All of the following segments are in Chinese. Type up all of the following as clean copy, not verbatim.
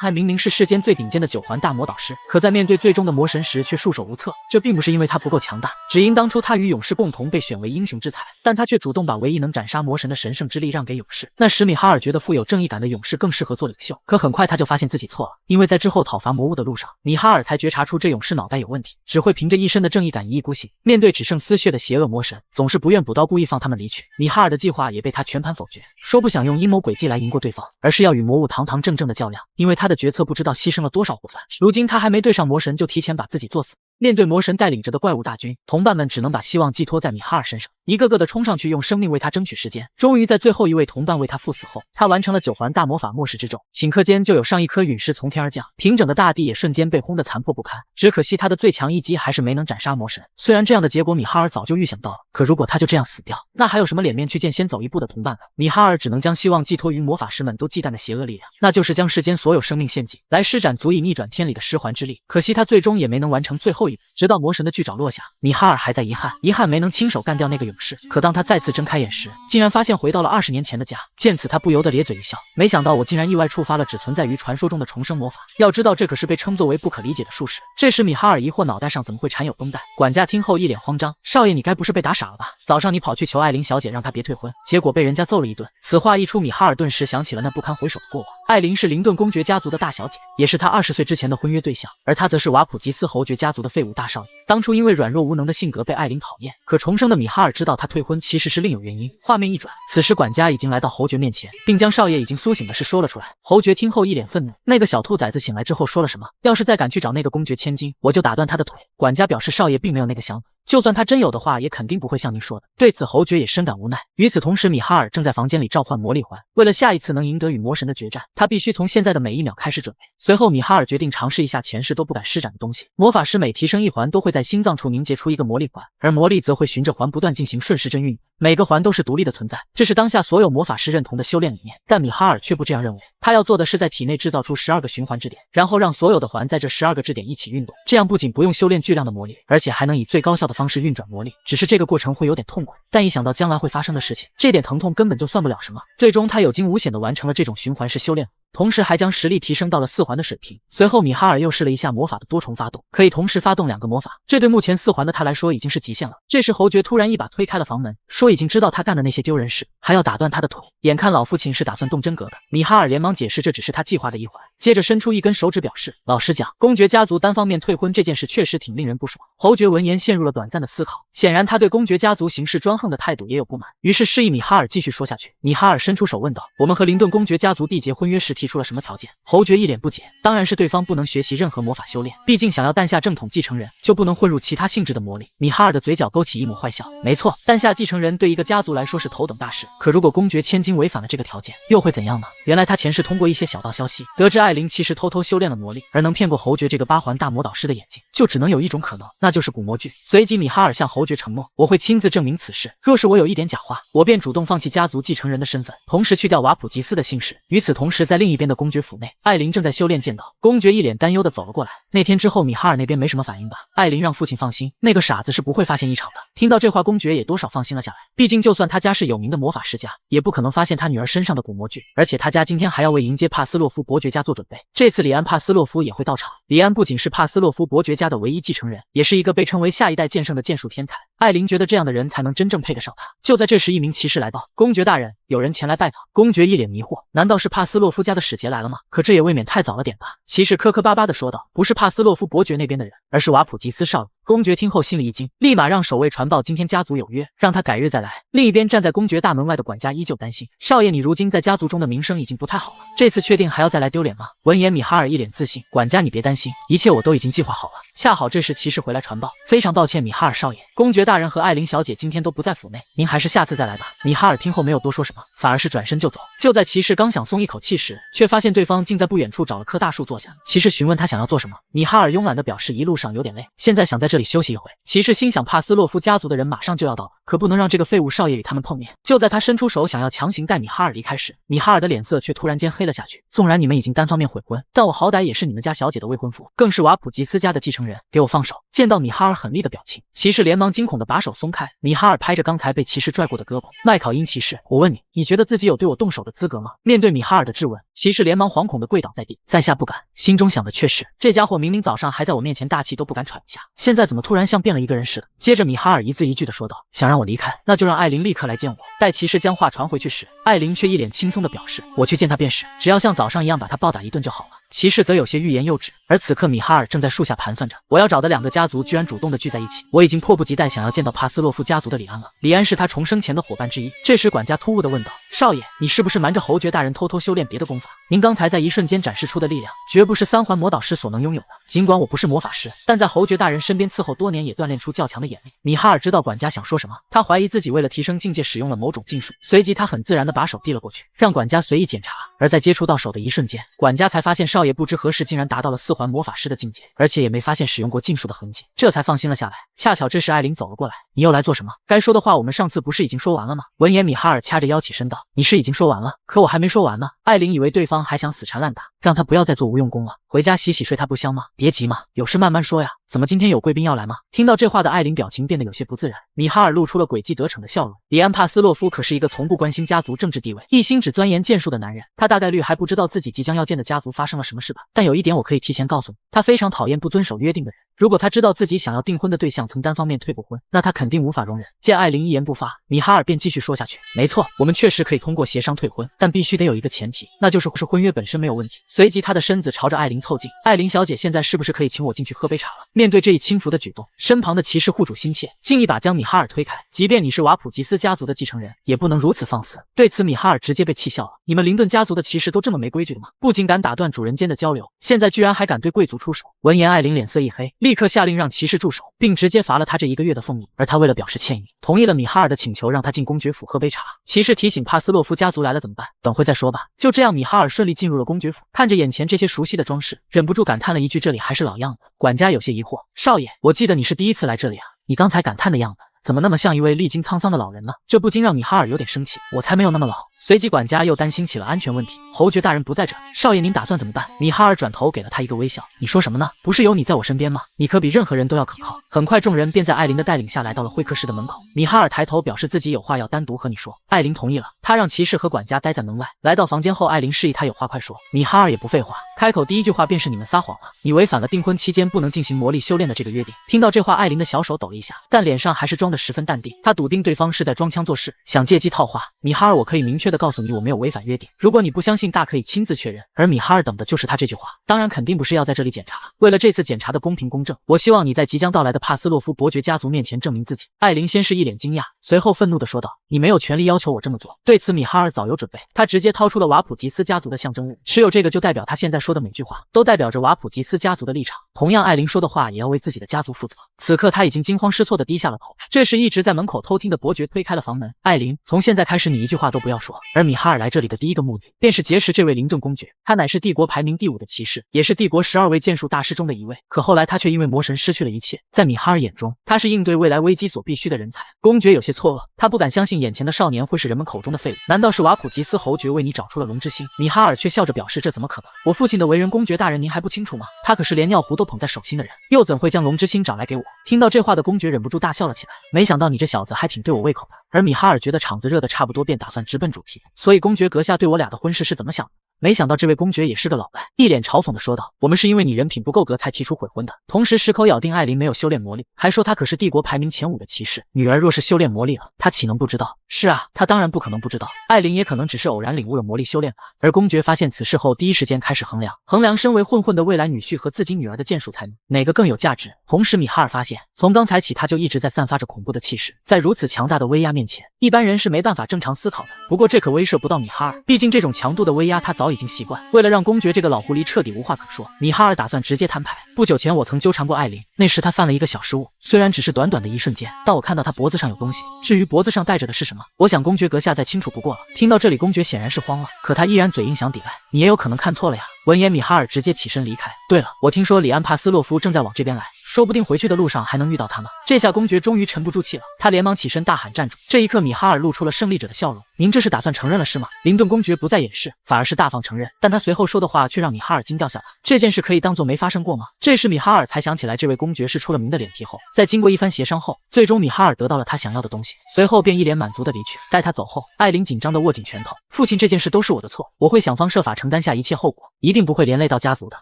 他明明是世间最顶尖的9环大魔导师，可在面对最终的魔神时却束手无策。这并不是因为他不够强大，只因当初他与勇士共同被选为英雄之才，但他却主动把唯一能斩杀魔神的神圣之力让给勇士。那时米哈尔觉得富有正义感的勇士更适合做领袖，可很快他就发现自己错了，因为在之后讨伐魔物的路上，米哈尔才觉察出这勇士脑袋有问题，只会凭着一身的正义感一意孤行，面对只剩丝血的邪恶魔神，总是不愿补刀，故意放他们离去。米哈尔的计划也被他全盘否决，说不想用阴谋诡计来赢过对方，而是要与魔物堂堂正正的较量，因为他的决策不知道牺牲了多少伙伴。如今他还没对上魔神，就提前把自己作死。面对魔神带领着的怪物大军，同伴们只能把希望寄托在米哈尔身上，一个个的冲上去，用生命为他争取时间。终于在最后一位同伴为他赴死后，他完成了9环大魔法末世之咒，顷刻间就有上亿颗陨石从天而降，平整的大地也瞬间被轰得残破不堪。只可惜他的最强一击还是没能斩杀魔神。虽然这样的结果米哈尔早就预想到了，可如果他就这样死掉，那还有什么脸面去见先走一步的同伴呢？米哈尔只能将希望寄托于魔法师们都忌惮的邪恶力量，那就是将世间所有生命献祭，来施展足以逆转天理的失环之力。可惜他最终也没能完成最后一步，直到魔神的巨爪落下，米哈尔还在遗憾没能亲手干掉那个勇士。可当他再次睁开眼时，竟然发现回到了20年前的家。见此他不由得咧嘴一笑，没想到我竟然意外触发了只存在于传说中的重生魔法，要知道这可是被称作为不可理解的术士。这时米哈尔疑惑脑袋上怎么会缠有绷带，管家听后一脸慌张，少爷你该不是被打傻了吧？早上你跑去求艾琳小姐让她别退婚，结果被人家揍了一顿。此话一出，米哈尔顿时想起了那不堪回首的过往。艾琳是林顿公爵家族的大小姐，也是他20岁之前的婚约对象，而他则是瓦普吉斯侯爵家族的废物大少爷。当初因为软弱无能的性格被艾琳讨厌，可重生的米哈尔知道他退婚其实是另有原因。画面一转，此时管家已经来到侯爵面前，并将少爷已经苏醒的事说了出来。侯爵听后一脸愤怒，那个小兔崽子醒来之后说了什么？要是再敢去找那个公爵千金，我就打断他的腿。管家表示少爷并没有那个想法，就算他真有的话，也肯定不会像您说的。对此侯爵也深感无奈。与此同时，米哈尔正在房间里召唤魔力环，为了下一次能赢得与魔神的决战，他必须从现在的每一秒开始准备。随后米哈尔决定尝试一下前世都不敢施展的东西。魔法师每提升1环都会在心脏处凝结出一个魔力环，而魔力则会循着环不断进行顺时针运用，每个环都是独立的存在，这是当下所有魔法师认同的修炼理念。但米哈尔却不这样认为，他要做的是在体内制造出12个循环质点，然后让所有的环在这12个质点一起运动，这样不仅不用修炼巨量的魔力，而且还能以最高效的方式运转魔力。只是这个过程会有点痛苦，但一想到将来会发生的事情，这点疼痛根本就算不了什么。最终他有惊无险地完成了这种循环式修炼，同时还将实力提升到了4环的水平。随后米哈尔又试了一下魔法的多重发动，可以同时发动2个魔法，这对目前4环的他来说已经是极限了。这时侯爵突然一把推开了房门，说已经知道他干的那些丢人事，还要打断他的腿。眼看老父亲是打算动真格的，米哈尔连忙解释这只是他计划的一环，接着伸出一根手指表示，老实讲，公爵家族单方面退婚这件事确实挺令人不爽。侯爵闻言陷入了短暂的思考，显然他对公爵家族行事专横的态度也有不满，于是示意米哈尔继续说下去。米哈尔伸出手问道，我们和林顿公爵家族缔结婚约时提出了什么条件？侯爵一脸不解，当然是对方不能学习任何魔法修炼，毕竟想要诞下正统继承人，就不能混入其他性质的魔力。米哈尔的嘴角勾起一抹坏笑，没错，诞下继承人对一个家族来说是头等大事，可如果公爵千金违反了这个条件，又会怎样呢？原来他前世通过一些小道消息，得知艾琳其实偷偷修炼了魔力，而能骗过侯爵这个8环大魔导师的眼睛，就只能有一种可能，那就是古魔剧。随即米哈尔向侯爵承诺，我会亲自证明此事，若是我有一点假话，我便主动放弃家族继承人的身份，同时去掉瓦普吉斯的姓氏。与此同时，在另一边的公爵府内，艾琳正在修炼剑道，公爵一脸担忧地走了过来。那天之后米哈尔那边没什么反应吧？艾琳让父亲放心，那个傻子是不会发现异常的。听到这话，公爵也多少放心了下来，毕竟就算他家是有名的魔法世家，也不可能发现他女儿身上的古魔具，而且他家今天还要为迎接帕斯洛夫伯爵家做准备，这次里安·帕斯洛夫也会到场。里安不仅是帕斯洛夫伯爵家的唯一继承人，也是一个被称为下一代剑圣的剑术天才。艾琳觉得这样的人才能真正配得上他。就在这时，一名骑士来报，公爵大人，有人前来拜访。公爵一脸迷惑，难道是帕斯洛夫家的使节来了吗？可这也未免太早了点吧？骑士磕磕巴巴地说道，不是帕斯洛夫伯爵那边的人，而是瓦普吉斯少爷。公爵听后心里一惊，立马让守卫传报今天家族有约，让他改日再来。另一边站在公爵大门外的管家依旧担心，少爷你如今在家族中的名声已经不太好了，这次确定还要再来丢脸吗？闻言米哈尔一脸自信，管家你别担心，一切我都已经计划好了。恰好这时骑士回来传报，非常抱歉米哈尔少爷，公爵大人和艾琳小姐今天都不在府内，您还是下次再来吧。米哈尔听后没有多说什么，反而是转身就走。就在骑士刚想松一口气时，却发现对方竟在不远处找了棵大树坐下。骑士询问他想要做什么，米哈尔慵懒地表示一路上有点累，现在想在这里休息一会。骑士心想帕斯洛夫家族的人马上就要到了，可不能让这个废物少爷与他们碰面。就在他伸出手想要强行带米哈尔离开时，米哈尔的脸色却突然间黑了下去。纵然你们已经单方面悔婚，但我好歹也是你们家小姐的未婚夫，更是瓦普吉斯家的继承人。人，给我放手！见到米哈尔狠厉的表情，骑士连忙惊恐地把手松开。米哈尔拍着刚才被骑士拽过的胳膊，麦考因骑士，我问你，你觉得自己有对我动手的资格吗？面对米哈尔的质问，骑士连忙惶恐地跪倒在地，在下不敢，心中想的却是，这家伙明明早上还在我面前大气都不敢喘一下，现在怎么突然像变了一个人似的？接着米哈尔一字一句地说道，想让我离开，那就让艾琳立刻来见我。待骑士将话传回去时，艾琳却一脸轻松地表示，我去见他便是，只要像早上一样把他暴打一顿就好了。骑士则有些欲言又止，而此刻米哈尔正在树下盘算着，我要找的两个家族居然主动地聚在一起，我已经迫不及待想要见到帕斯洛夫家族的李安了。李安是他重生前的伙伴之一。这时管家突兀地问道，少爷，你是不是瞒着侯爵大人偷偷修炼别的功法？您刚才在一瞬间展示出的力量，绝不是三环魔导师所能拥有的。尽管我不是魔法师，但在侯爵大人身边伺候多年，也锻炼出较强的眼力。米哈尔知道管家想说什么，他怀疑自己为了提升境界使用了某种禁术，随即他很自然地把手递了过去，让管家随意检查。而在接触到手的一瞬间，管家才发现少爷不知何时竟然达到了4环魔法师的境界，而且也没发现使用过禁术的痕迹，这才放心了下来。恰巧这时艾琳走了过来，你又来做什么？该说的话我们上次不是已经说完了吗？闻言米哈尔掐着腰起身道，你是已经说完了，可我还没说完呢。艾琳以为对方还想死缠烂打，让他不要再做无用功了，回家洗洗睡他不香吗？别急嘛，有事慢慢说呀。怎么今天有贵宾要来吗？听到这话的艾琳表情变得有些不自然，米哈尔露出了诡计得逞的笑容。里安·帕斯洛夫可是一个从不关心家族政治地位，一心只钻研剑术的男人，他大概率还不知道自己即将要见的家族发生了什么事吧。但有一点我可以提前告诉你，他非常讨厌不遵守约定的人。如果他知道自己想要订婚的对象曾单方面退过婚，那他肯定无法容忍。见艾琳一言不发，米哈尔便继续说下去，没错，我们确实可以通过协商退婚，但必须得有一个前提，那就是婚约本身没有问题。随即他的身子朝着艾琳凑近，艾琳小姐现在是不是可以请我进去喝杯茶了？面对这一轻浮的举动，身旁的骑士护主心切，竟一把将米哈尔推开。即便你是瓦普吉斯家族的继承人，也不能如此放肆。对此米哈尔直接被气笑了，你们林顿家族的骑士都这么没规矩的吗？不仅敢打断主人间的交流，现在居然还敢对贵族出手。闻言艾琳脸色一黑，立刻下令让骑士住手，并直接罚了他这1个月的俸禄。而他为了表示歉意，同意了米哈尔的请求，让他进公爵府喝杯茶。骑士提醒帕斯洛夫家族来了怎么办？等会再说吧。就这样米哈尔顺利进入了公爵府，看着眼前这些熟悉的装饰，忍不住感叹了一句，这里还是老样子。管家有些疑惑，少爷，我记得你是第一次来这里啊，你刚才感叹的样子怎么那么像一位历经沧桑的老人呢？这不禁让米哈尔有点生气，我才没有那么老。随即管家又担心起了安全问题，侯爵大人不在这，少爷您打算怎么办？米哈尔转头给了他一个微笑，你说什么呢？不是有你在我身边吗？你可比任何人都要可靠。很快众人便在艾琳的带领下来到了会客室的门口，米哈尔抬头表示自己有话要单独和你说。艾琳同意了，他让骑士和管家待在门外。来到房间后，艾琳示意他有话快说，米哈尔也不废话，开口第一句话便是你们撒谎了，你违反了订婚期间不能进行魔力修炼的这个约定。听到这话，艾琳的小手抖了一下，但脸上还是装得十分淡定，他笃定对方是在装腔作势，想借机套话。米哈尔，我可以明确的告诉你，我没有违反约定，如果你不相信，大可以亲自确认。而米哈尔等的就是他这句话，当然肯定不是要在这里检查，为了这次检查的公平公正，我希望你在即将到来的帕斯洛夫伯爵家族面前证明自己。艾琳先是一脸惊讶，随后愤怒地说道，你没有权利要求我这么做。对此米哈尔早有准备，他直接掏出了瓦普吉斯家族的象征物，持有这个就代表他现在说的每句话都代表着瓦普吉斯家族的立场，同样艾琳说的话也要为自己的家族负责。此刻他已经惊慌失措地低下了头。这时一直在门口偷听的伯爵推开了房门，艾琳，从现在开始你一句话都不要说。而米哈尔来这里的第一个目的便是结识这位林顿公爵，他乃是帝国排名第5的骑士，也是帝国12位剑术大师中的一位。可后来他却因为魔神失去了一切，在米哈尔眼中，他是应对未来危机所必须的人才。公爵有些错愕，他不敢相信眼前的少年会是人们口中的废物，难道是瓦普吉斯侯爵为你找出了龙之心？米哈尔却笑着表示，这怎么可能？我父亲的为人，公爵大人您还不清楚吗？他可是连尿壶都捧在手心的人，又怎会将龙之心找来给我？听到这话的公爵忍不住大笑了起来，没想到你这小子还挺对我胃口的。而米哈尔觉得场子热得差不多，便打算直奔主题，所以公爵阁下对我俩的婚事是怎么想的？没想到这位公爵也是个老赖，一脸嘲讽地说道，我们是因为你人品不够格才提出悔婚的。同时矢口咬定艾琳没有修炼魔力，还说她可是帝国排名前5的骑士，女儿若是修炼魔力了，他岂能不知道？是啊，他当然不可能不知道，艾琳也可能只是偶然领悟了魔力修炼法。而公爵发现此事后，第一时间开始衡量身为混混的未来女婿和自己女儿的剑术才能，哪个更有价值。同时米哈尔发现，从刚才起他就一直在散发着恐怖的气势，在如此强大的威压面前，一般人是没办法正常思考的。不过这可威慑不到米哈尔，毕竟这种强度的威压他早已经习惯。为了让公爵这个老狐狸彻底无话可说，米哈尔打算直接摊牌。不久前我曾纠缠过艾琳，那时他犯了一个小失误，虽然只是短短的一瞬间，但我看到他脖子上有东西，至于脖子上戴着的是什么，我想公爵阁下再清楚不过了。听到这里，公爵显然是慌了，可他依然嘴硬想抵赖，你也有可能看错了呀。闻言，米哈尔直接起身离开。对了，我听说里安·帕斯洛夫正在往这边来，说不定回去的路上还能遇到他呢。这下公爵终于沉不住气了，他连忙起身大喊站住。这一刻，米哈尔露出了胜利者的笑容。您这是打算承认了是吗？林顿公爵不再掩饰，反而是大方承认，但他随后说的话却让米哈尔惊掉下来。这件事可以当作没发生过吗？这时米哈尔才想起来，这位公爵是出了名的脸皮厚。在经过一番协商后，最终米哈尔得到了他想要的东西，随后便一脸满足的离去。待他走后，艾琳紧张的握紧拳头，父亲，这件事都是我的错，我会想方设法承担下一切后果，一定不会连累到家族的。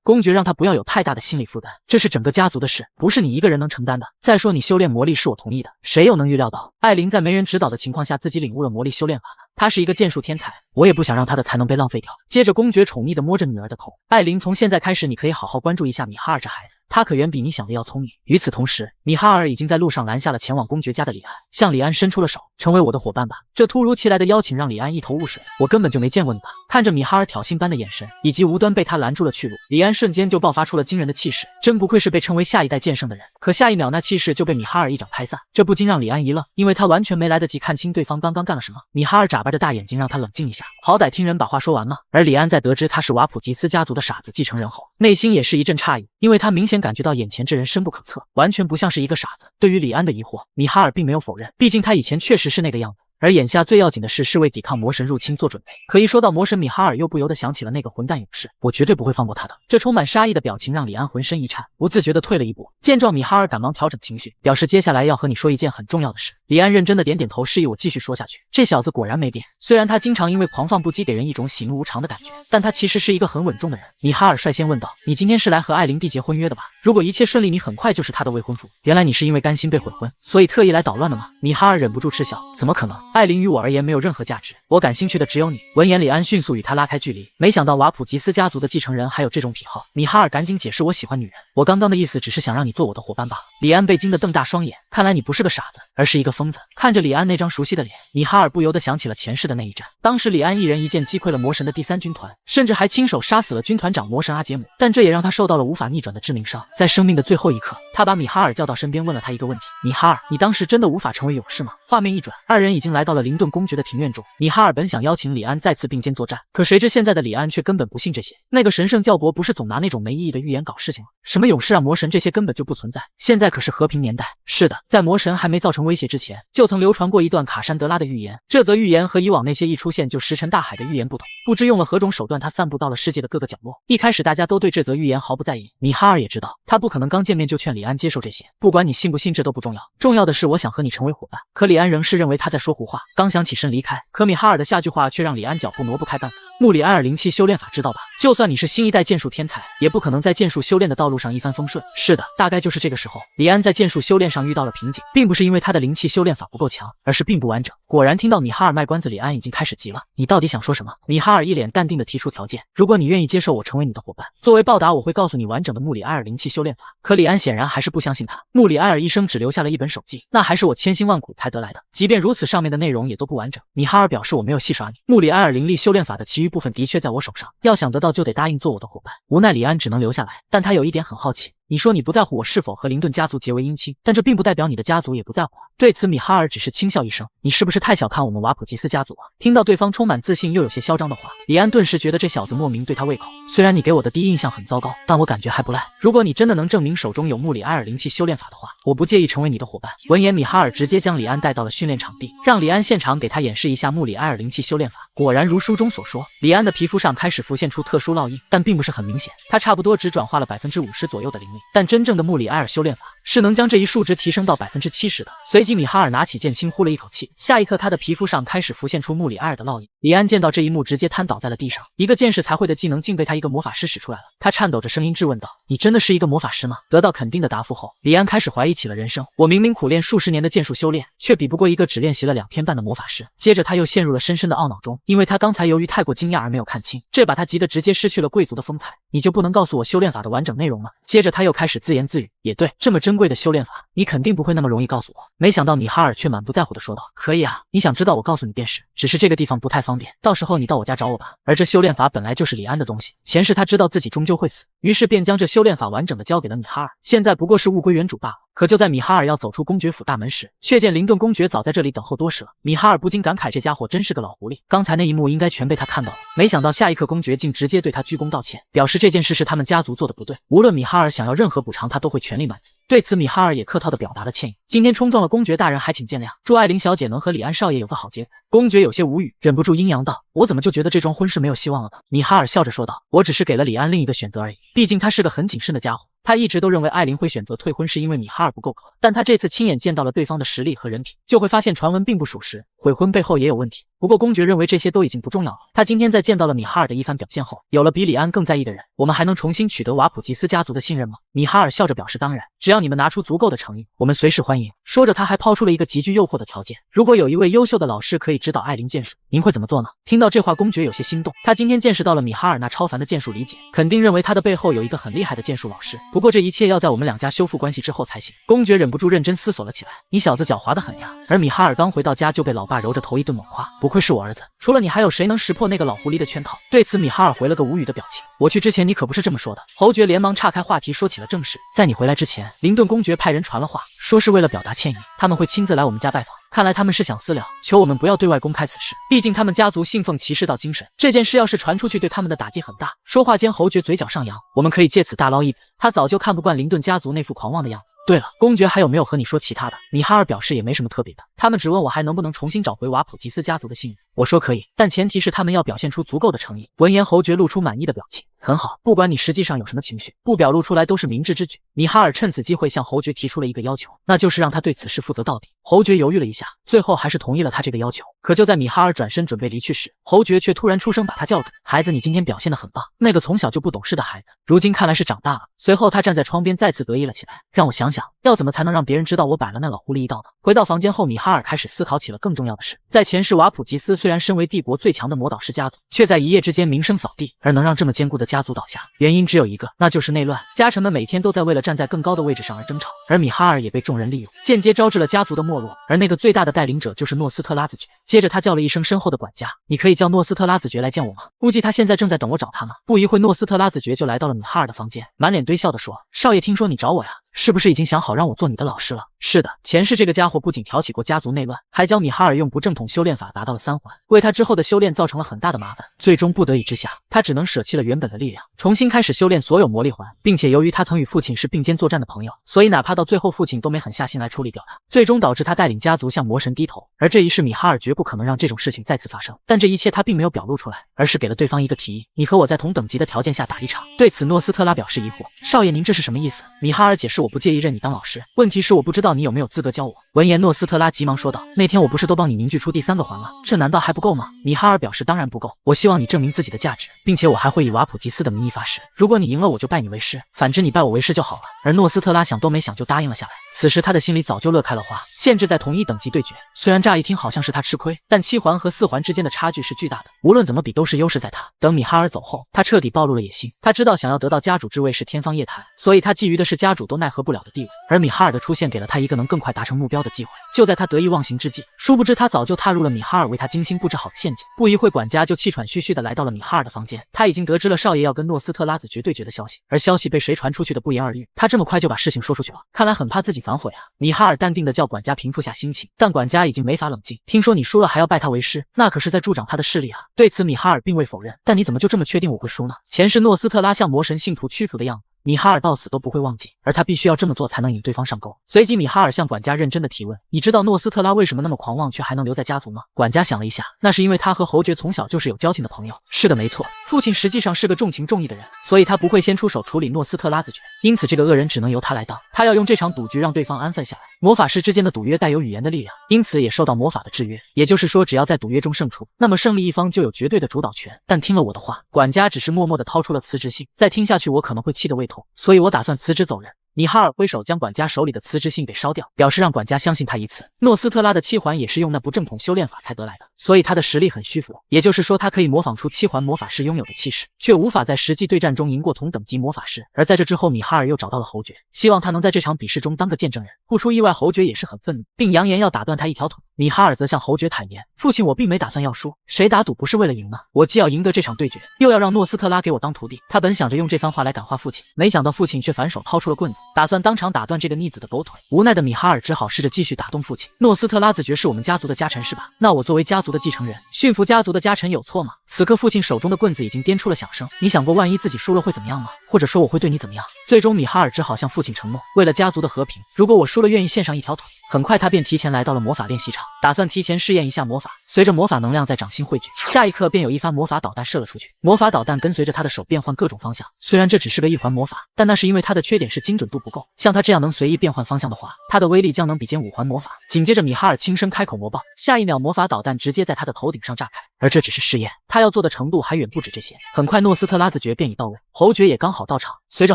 公爵让他不要有太大的心理负担，这是整个家族的事，不是你一个人能承担的。再说你修炼魔力是我同意的，谁又能预料到艾琳在没人指导的情况下自己领悟了魔力修炼法呢？他是一个剑术天才，我也不想让他的才能被浪费掉。接着，公爵宠溺地摸着女儿的头，艾琳，从现在开始，你可以好好关注一下米哈尔这孩子，他可远比你想的要聪明。与此同时，米哈尔已经在路上拦下了前往公爵家的李安，向李安伸出了手，成为我的伙伴吧。这突如其来的邀请让李安一头雾水，我根本就没见过你吧？看着米哈尔挑衅般的眼神，以及无端被他拦住了去路，李安瞬间就爆发出了惊人的气势，真不愧是被称为下一代剑圣的人。可下一秒，那气势就被米哈尔一掌拍散，这不禁让李安一愣，因为他完全没来得及看清对方刚刚干了什么。米哈尔眨巴着大眼睛让他冷静一下，好歹听人把话说完嘛。而李安在得知他是瓦普吉斯家族的傻子继承人后，内心也是一阵诧异，因为他明显感觉到眼前这人深不可测，完全不像是一个傻子。对于李安的疑惑，米哈尔并没有否认，毕竟他以前确实是那个样子。而眼下最要紧的事是为抵抗魔神入侵做准备。可一说到魔神，米哈尔又不由得想起了那个混蛋勇士，我绝对不会放过他的。这充满杀意的表情让李安浑身一颤，不自觉地退了一步。见状，米哈尔赶忙调整情绪，表示接下来要和你说一件很重要的事。李安认真的点点头，示意我继续说下去。这小子果然没变，虽然他经常因为狂放不羁给人一种喜怒无常的感觉，但他其实是一个很稳重的人。米哈尔率先问道：“你今天是来和艾琳缔结婚约的吧？如果一切顺利，你很快就是他的未婚夫。原来你是因为甘心被悔婚，所以特意来捣乱的吗？”米哈尔忍不住嗤笑：“怎么可能？艾琳于我而言没有任何价值，我感兴趣的只有你。”闻言，李安迅速与他拉开距离。没想到瓦普吉斯家族的继承人还有这种癖好。米哈尔赶紧解释：“我喜欢女人，我刚刚的意思只是想让你做我的伙伴罢了。”李安被惊得瞪大双眼，看来你不是个傻子，而是一个疯子。看着李安那张熟悉的脸，米哈尔不由得想起了前世的那一战。当时李安一人一剑击溃了魔神的第3军团，甚至还亲手杀死了军团长魔神阿杰姆，但这也让他受到了无法逆转的致命伤。在生命的最后一刻，他把米哈尔叫到身边，问了他一个问题：“米哈尔，你当时真的无法成为勇士吗？”画面一转，二人已经来到了林顿公爵的庭院中。米哈尔本想邀请李安再次并肩作战，可谁知现在的李安却根本不信这些。那个神圣教伯不是总拿那种没意义的预言搞事情吗？什么勇士啊魔神，这些根本就不存在。现在可是和平年代。是的，在魔神还没造成威胁之前，就曾流传过一段卡珊德拉的预言。这则预言和以往那些一出现就石沉大海的预言不同，不知用了何种手段，它散布到了世界的各个角落。一开始大家都对这则预言毫不在意，米哈尔也知道他不可能刚见面就劝李安接受这些。不管你信不信，这都不重要，重要的是我想和你成为伙伴。可李安仍是认为他在说胡话，刚想起身离开，可米哈尔的下句话却让李安脚步挪不开半步。穆里埃尔灵气修炼法知道吧？就算你是新一代剑术天才，也不可能在剑术修炼的道路上一帆风顺。是的，大概就是这个时候，李安在剑术修炼上遇到了瓶颈，并不是因为他的灵气修炼法不够强，而是并不完整。果然听到米哈尔卖关子，李安已经开始急了。你到底想说什么？米哈尔一脸淡定地提出条件，如果你愿意接受我成为你的伙伴，作为报答我会告诉你完整的穆里埃尔灵气修炼法。可李安显然还是不相信他。穆里埃尔一生只留下了一本手记，那还是我千辛万苦才得来的，即便如此，上面的内容也都不完整。米哈尔表示我没有戏耍你，穆里埃尔灵力修炼法的其余部分的确在我手上，要想得到就得答应做我的伙伴。无奈李安只能留下来，但他有一点很好奇。你说你不在乎我是否和林顿家族结为姻亲，但这并不代表你的家族也不在乎。对此米哈尔只是轻笑一声，你是不是太小看我们瓦普吉斯家族了？听到对方充满自信又有些嚣张的话，李安顿时觉得这小子莫名对他胃口。虽然你给我的第一印象很糟糕，但我感觉还不赖。如果你真的能证明手中有穆里埃尔灵气修炼法的话，我不介意成为你的伙伴。闻言，米哈尔直接将李安带到了训练场地，让李安现场给他演示一下穆里埃尔灵气修炼法。果然如书中所说，李安的皮肤上开始浮现出特殊烙印，但并不是很明显，他差不多只转化了50%左右的灵力，但真正的穆里埃尔修炼法是能将这一数值提升到70%的。随即米哈尔拿起剑轻呼了一口气，下一刻他的皮肤上开始浮现出穆里埃尔的烙印。李安见到这一幕直接瘫倒在了地上，一个剑士才会的技能竟被他一个魔法师使出来了。他颤抖着声音质问道：“你真的是一个魔法师吗？”得到肯定的答复后，李安开始怀疑起了人生。我明明苦练数十年的剑术修炼，却比不过一个只练习了2天半的魔法师。接着他又陷入了深深的懊恼中，因为他刚才由于太过惊讶而没有看清，这把他急得直接失去了贵族的风采。你就不能告诉我修炼法的完整内容吗？接着他又开始自言自语，也对，这么珍贵的修炼法，你肯定不会那么容易告诉我。没想到米哈尔却满不在乎地说道：“可以啊，你想知道我告诉你便是，只是这个地方不太方便，到时候你到我家找我吧。”而这修炼法本来就是李安的东西，前世他知道自己终究会死，于是便将这修炼法完整的交给了米哈尔，现在不过是物归原主罢了。可就在米哈尔要走出公爵府大门时，却见林顿公爵早在这里等候多时了。米哈尔不禁感慨，这家伙真是个老狐狸，刚才那一幕应该全被他看到了。没想到下一刻，公爵竟直接对他鞠躬道歉，表示这件事是他们家族做的不对，无论米哈尔想要任何补偿，他都会全力满足。对此，米哈尔也客套地表达了歉意，今天冲撞了公爵大人，还请见谅，祝艾琳小姐能和李安少爷有个好结果。公爵有些无语，忍不住阴阳道：“我怎么就觉得这桩婚事没有希望了呢？”米哈尔笑着说道：“我只是给了李安另一个选择而已，毕竟他是个很谨慎的家伙。他一直都认为艾琳会选择退婚是因为米哈尔不够格，但他这次亲眼见到了对方的实力和人品，就会发现传闻并不属实，悔婚背后也有问题。不过公爵认为这些都已经不重要了，他今天在见到了米哈尔的一番表现后，有了比李安更在意的人，我们还能重新取得瓦普吉斯家族的信任吗？”米哈尔笑着表示：“当然，只要你们拿出足够的诚意，我们随时欢迎。”说着，他还抛出了一个极具诱惑的条件：如果有一位优秀的老师可以指导艾琳剑术，您会怎么做呢？听到这话，公爵有些心动，他今天见识到了米哈尔那超凡的剑术理解，肯定认为他的背后有一个很厉害的剑术老师。不过这一切要在我们两家修复关系之后才行。公爵忍不住认真思索了起来，你小子狡猾得很呀。而米哈尔刚回到家就被老爸揉着头一顿猛夸，不愧是我儿子，除了你还有谁能识破那个老狐狸的圈套？对此米哈尔回了个无语的表情。我去之前你可不是这么说的。侯爵连忙岔开话题说起了正事，在你回来之前，林顿公爵派人传了话，说是为了表达歉意，他们会亲自来我们家拜访。看来他们是想私了，求我们不要对外公开此事，毕竟他们家族信奉骑士道精神，这件事要是传出去对他们的打击很大。说话间，侯爵嘴角上扬，我们可以借此大捞一笔。他早就看不惯林顿家族那副狂妄的样子。对了，公爵还有没有和你说其他的？米哈尔表示也没什么特别的，他们只问我还能不能重新找回瓦普吉斯家族的信誉。我说可以，但前提是他们要表现出足够的诚意。闻言，侯爵露出满意的表情。很好，不管你实际上有什么情绪，不表露出来都是明智之举。米哈尔趁此机会向侯爵提出了一个要求，那就是让他对此事负责到底。侯爵犹豫了一下，最后还是同意了他这个要求。可就在米哈尔转身准备离去时，侯爵却突然出声把他叫住：“孩子，你今天表现得很棒。”那个从小就不懂事的孩子，如今看来是长大了。随后他站在窗边再次得意了起来，让我想想，要怎么才能让别人知道我摆了那老狐狸一道呢？回到房间后，米哈尔开始思考起了更重要的事。在前世，瓦普吉斯虽然身为帝国最强的魔导师家族，却在一夜之间名声扫地，而能让这么坚固的家族倒下，原因只有一个，那就是内乱。家臣们每天都在为了站在更高的位置上而争吵，而米哈尔也被众人利用，间接招致了家族的没落。而那个最大的带领者就是诺斯特拉子爵。接着他叫了一声身后的管家：“你可以叫诺斯特拉子爵来见我吗？估计他现在正在等我找他呢。”不一会，诺斯特拉子爵就来到了米哈尔的房间，满脸堆笑地说：“少爷，听说你找我呀？是不是已经想好让我做你的老师了？”是的，前世这个家伙不仅挑起过家族内乱，还教米哈尔用不正统修炼法达到了3环，为他之后的修炼造成了很大的麻烦。最终不得已之下，他只能舍弃了原本的力量，重新开始修炼所有魔力环，并且由于他曾与父亲是并肩作战的朋友，所以哪怕到最后父亲都没狠下心来处理掉他，最终导致他带领家族向魔神低头。而这一世，米哈尔绝不可能让这种事情再次发生，但这一切他并没有表露出来，而是给了对方一个提议：你和我在同等级的条件下打一场。对此，诺斯特拉表示疑惑：“少爷，您这是什么意思？”米哈尔解释：“我不介意认你当老师，问题是我不知道你有没有资格教我。”闻言，诺斯特拉急忙说道：“那天我不是都帮你凝聚出第3个环了，这难道还不够吗？”米哈尔表示：“当然不够，我希望你证明自己的价值，并且我还会以瓦普吉斯的名义发誓，如果你赢了，我就拜你为师，反之你拜我为师就好了。”而诺斯特拉想都没想就答应了下来。此时他的心里早就乐开了花，限制在同一等级对决，虽然乍一听好像是他吃亏，但7环和4环之间的差距是巨大的，无论怎么比都是优势在他。等米哈尔走后，他彻底暴露了野心，他知道想要得到家主之位是天方夜谭，所以他觊觎的是家主都奈何不了的地位，而米哈尔的出现给了他一个能更快达成目标的机会。就在他得意忘形之际，殊不知他早就踏入了米哈尔为他精心布置好的陷阱。不一会，管家就气喘吁吁地来到了米哈尔的房间，他已经得知了少爷要跟诺斯特拉子爵对决的消息，而消息被谁传出去的不言而喻，他这么快就把事情说出去了，看来很怕自己反悔啊。米哈尔淡定地叫管家平复下心情，但管家已经没法冷静。听说你输了还要拜他为师，那可是在助长他的势力啊。对此米哈尔并未否认，但你怎么就这么确定我会输呢？前世诺斯特拉向魔神信徒屈服的样子，米哈尔到死都不会忘记，而他必须要这么做才能引对方上钩。随即米哈尔向管家认真的提问：你知道诺斯特拉为什么那么狂妄却还能留在家族吗？管家想了一下，那是因为他和侯爵从小就是有交情的朋友。是的，没错，父亲实际上是个重情重义的人，所以他不会先出手处理诺斯特拉子爵，因此这个恶人只能由他来当，他要用这场赌局让对方安分下来。魔法师之间的赌约带有语言的力量，因此也受到魔法的制约，也就是说只要在赌约中胜出，那么胜利一方就有绝对的主导权。但听了我的话，管家只是默默地掏出了辞职信，再听下去我可能会气得胃痛，所以我打算辞职走人。米哈尔挥手将管家手里的辞职信给烧掉，表示让管家相信他一次。诺斯特拉的7环也是用那不正统修炼法才得来的。所以他的实力很虚浮。也就是说，他可以模仿出七环魔法师拥有的气势，却无法在实际对战中赢过同等级魔法师。而在这之后，米哈尔又找到了侯爵，希望他能在这场比试中当个见证人。不出意外，侯爵也是很愤怒，并扬言要打断他一条腿。米哈尔则向侯爵坦言：“父亲，我并没打算要输，谁打赌不是为了赢呢？我既要赢得这场对决，又要让诺斯特拉给我当徒弟。”他本想着用这番话来感化父亲，没想到父亲却反手掏出了棍子，打算当场打断这个逆子的狗腿。无奈的米哈尔只好试着继续打动父亲：“诺斯特拉子爵是我们家族的家臣是吧？那我作为家族的继承人，驯服家族的家臣有错吗？”此刻父亲手中的棍子已经颠出了响声。你想过万一自己输了会怎么样吗？或者说我会对你怎么样？最终米哈尔只好向父亲承诺，为了家族的和平，如果我输了愿意献上一条腿。很快他便提前来到了魔法练习场，打算提前试验一下魔法。随着魔法能量在掌心汇聚，下一刻便有一发魔法导弹射了出去。魔法导弹跟随着他的手变换各种方向，虽然这只是个一环魔法，但那是因为它的缺点是精准度不够。像他这样能随意变换方向的话，他的威力将能比肩五环魔法。紧接着米哈尔轻声开口魔爆，下一秒魔法导弹直接在他的头顶上炸开。而这只是试验，他要做的程度还远不止这些。很快诺斯特拉子爵便已到位，侯爵也刚好到场。随着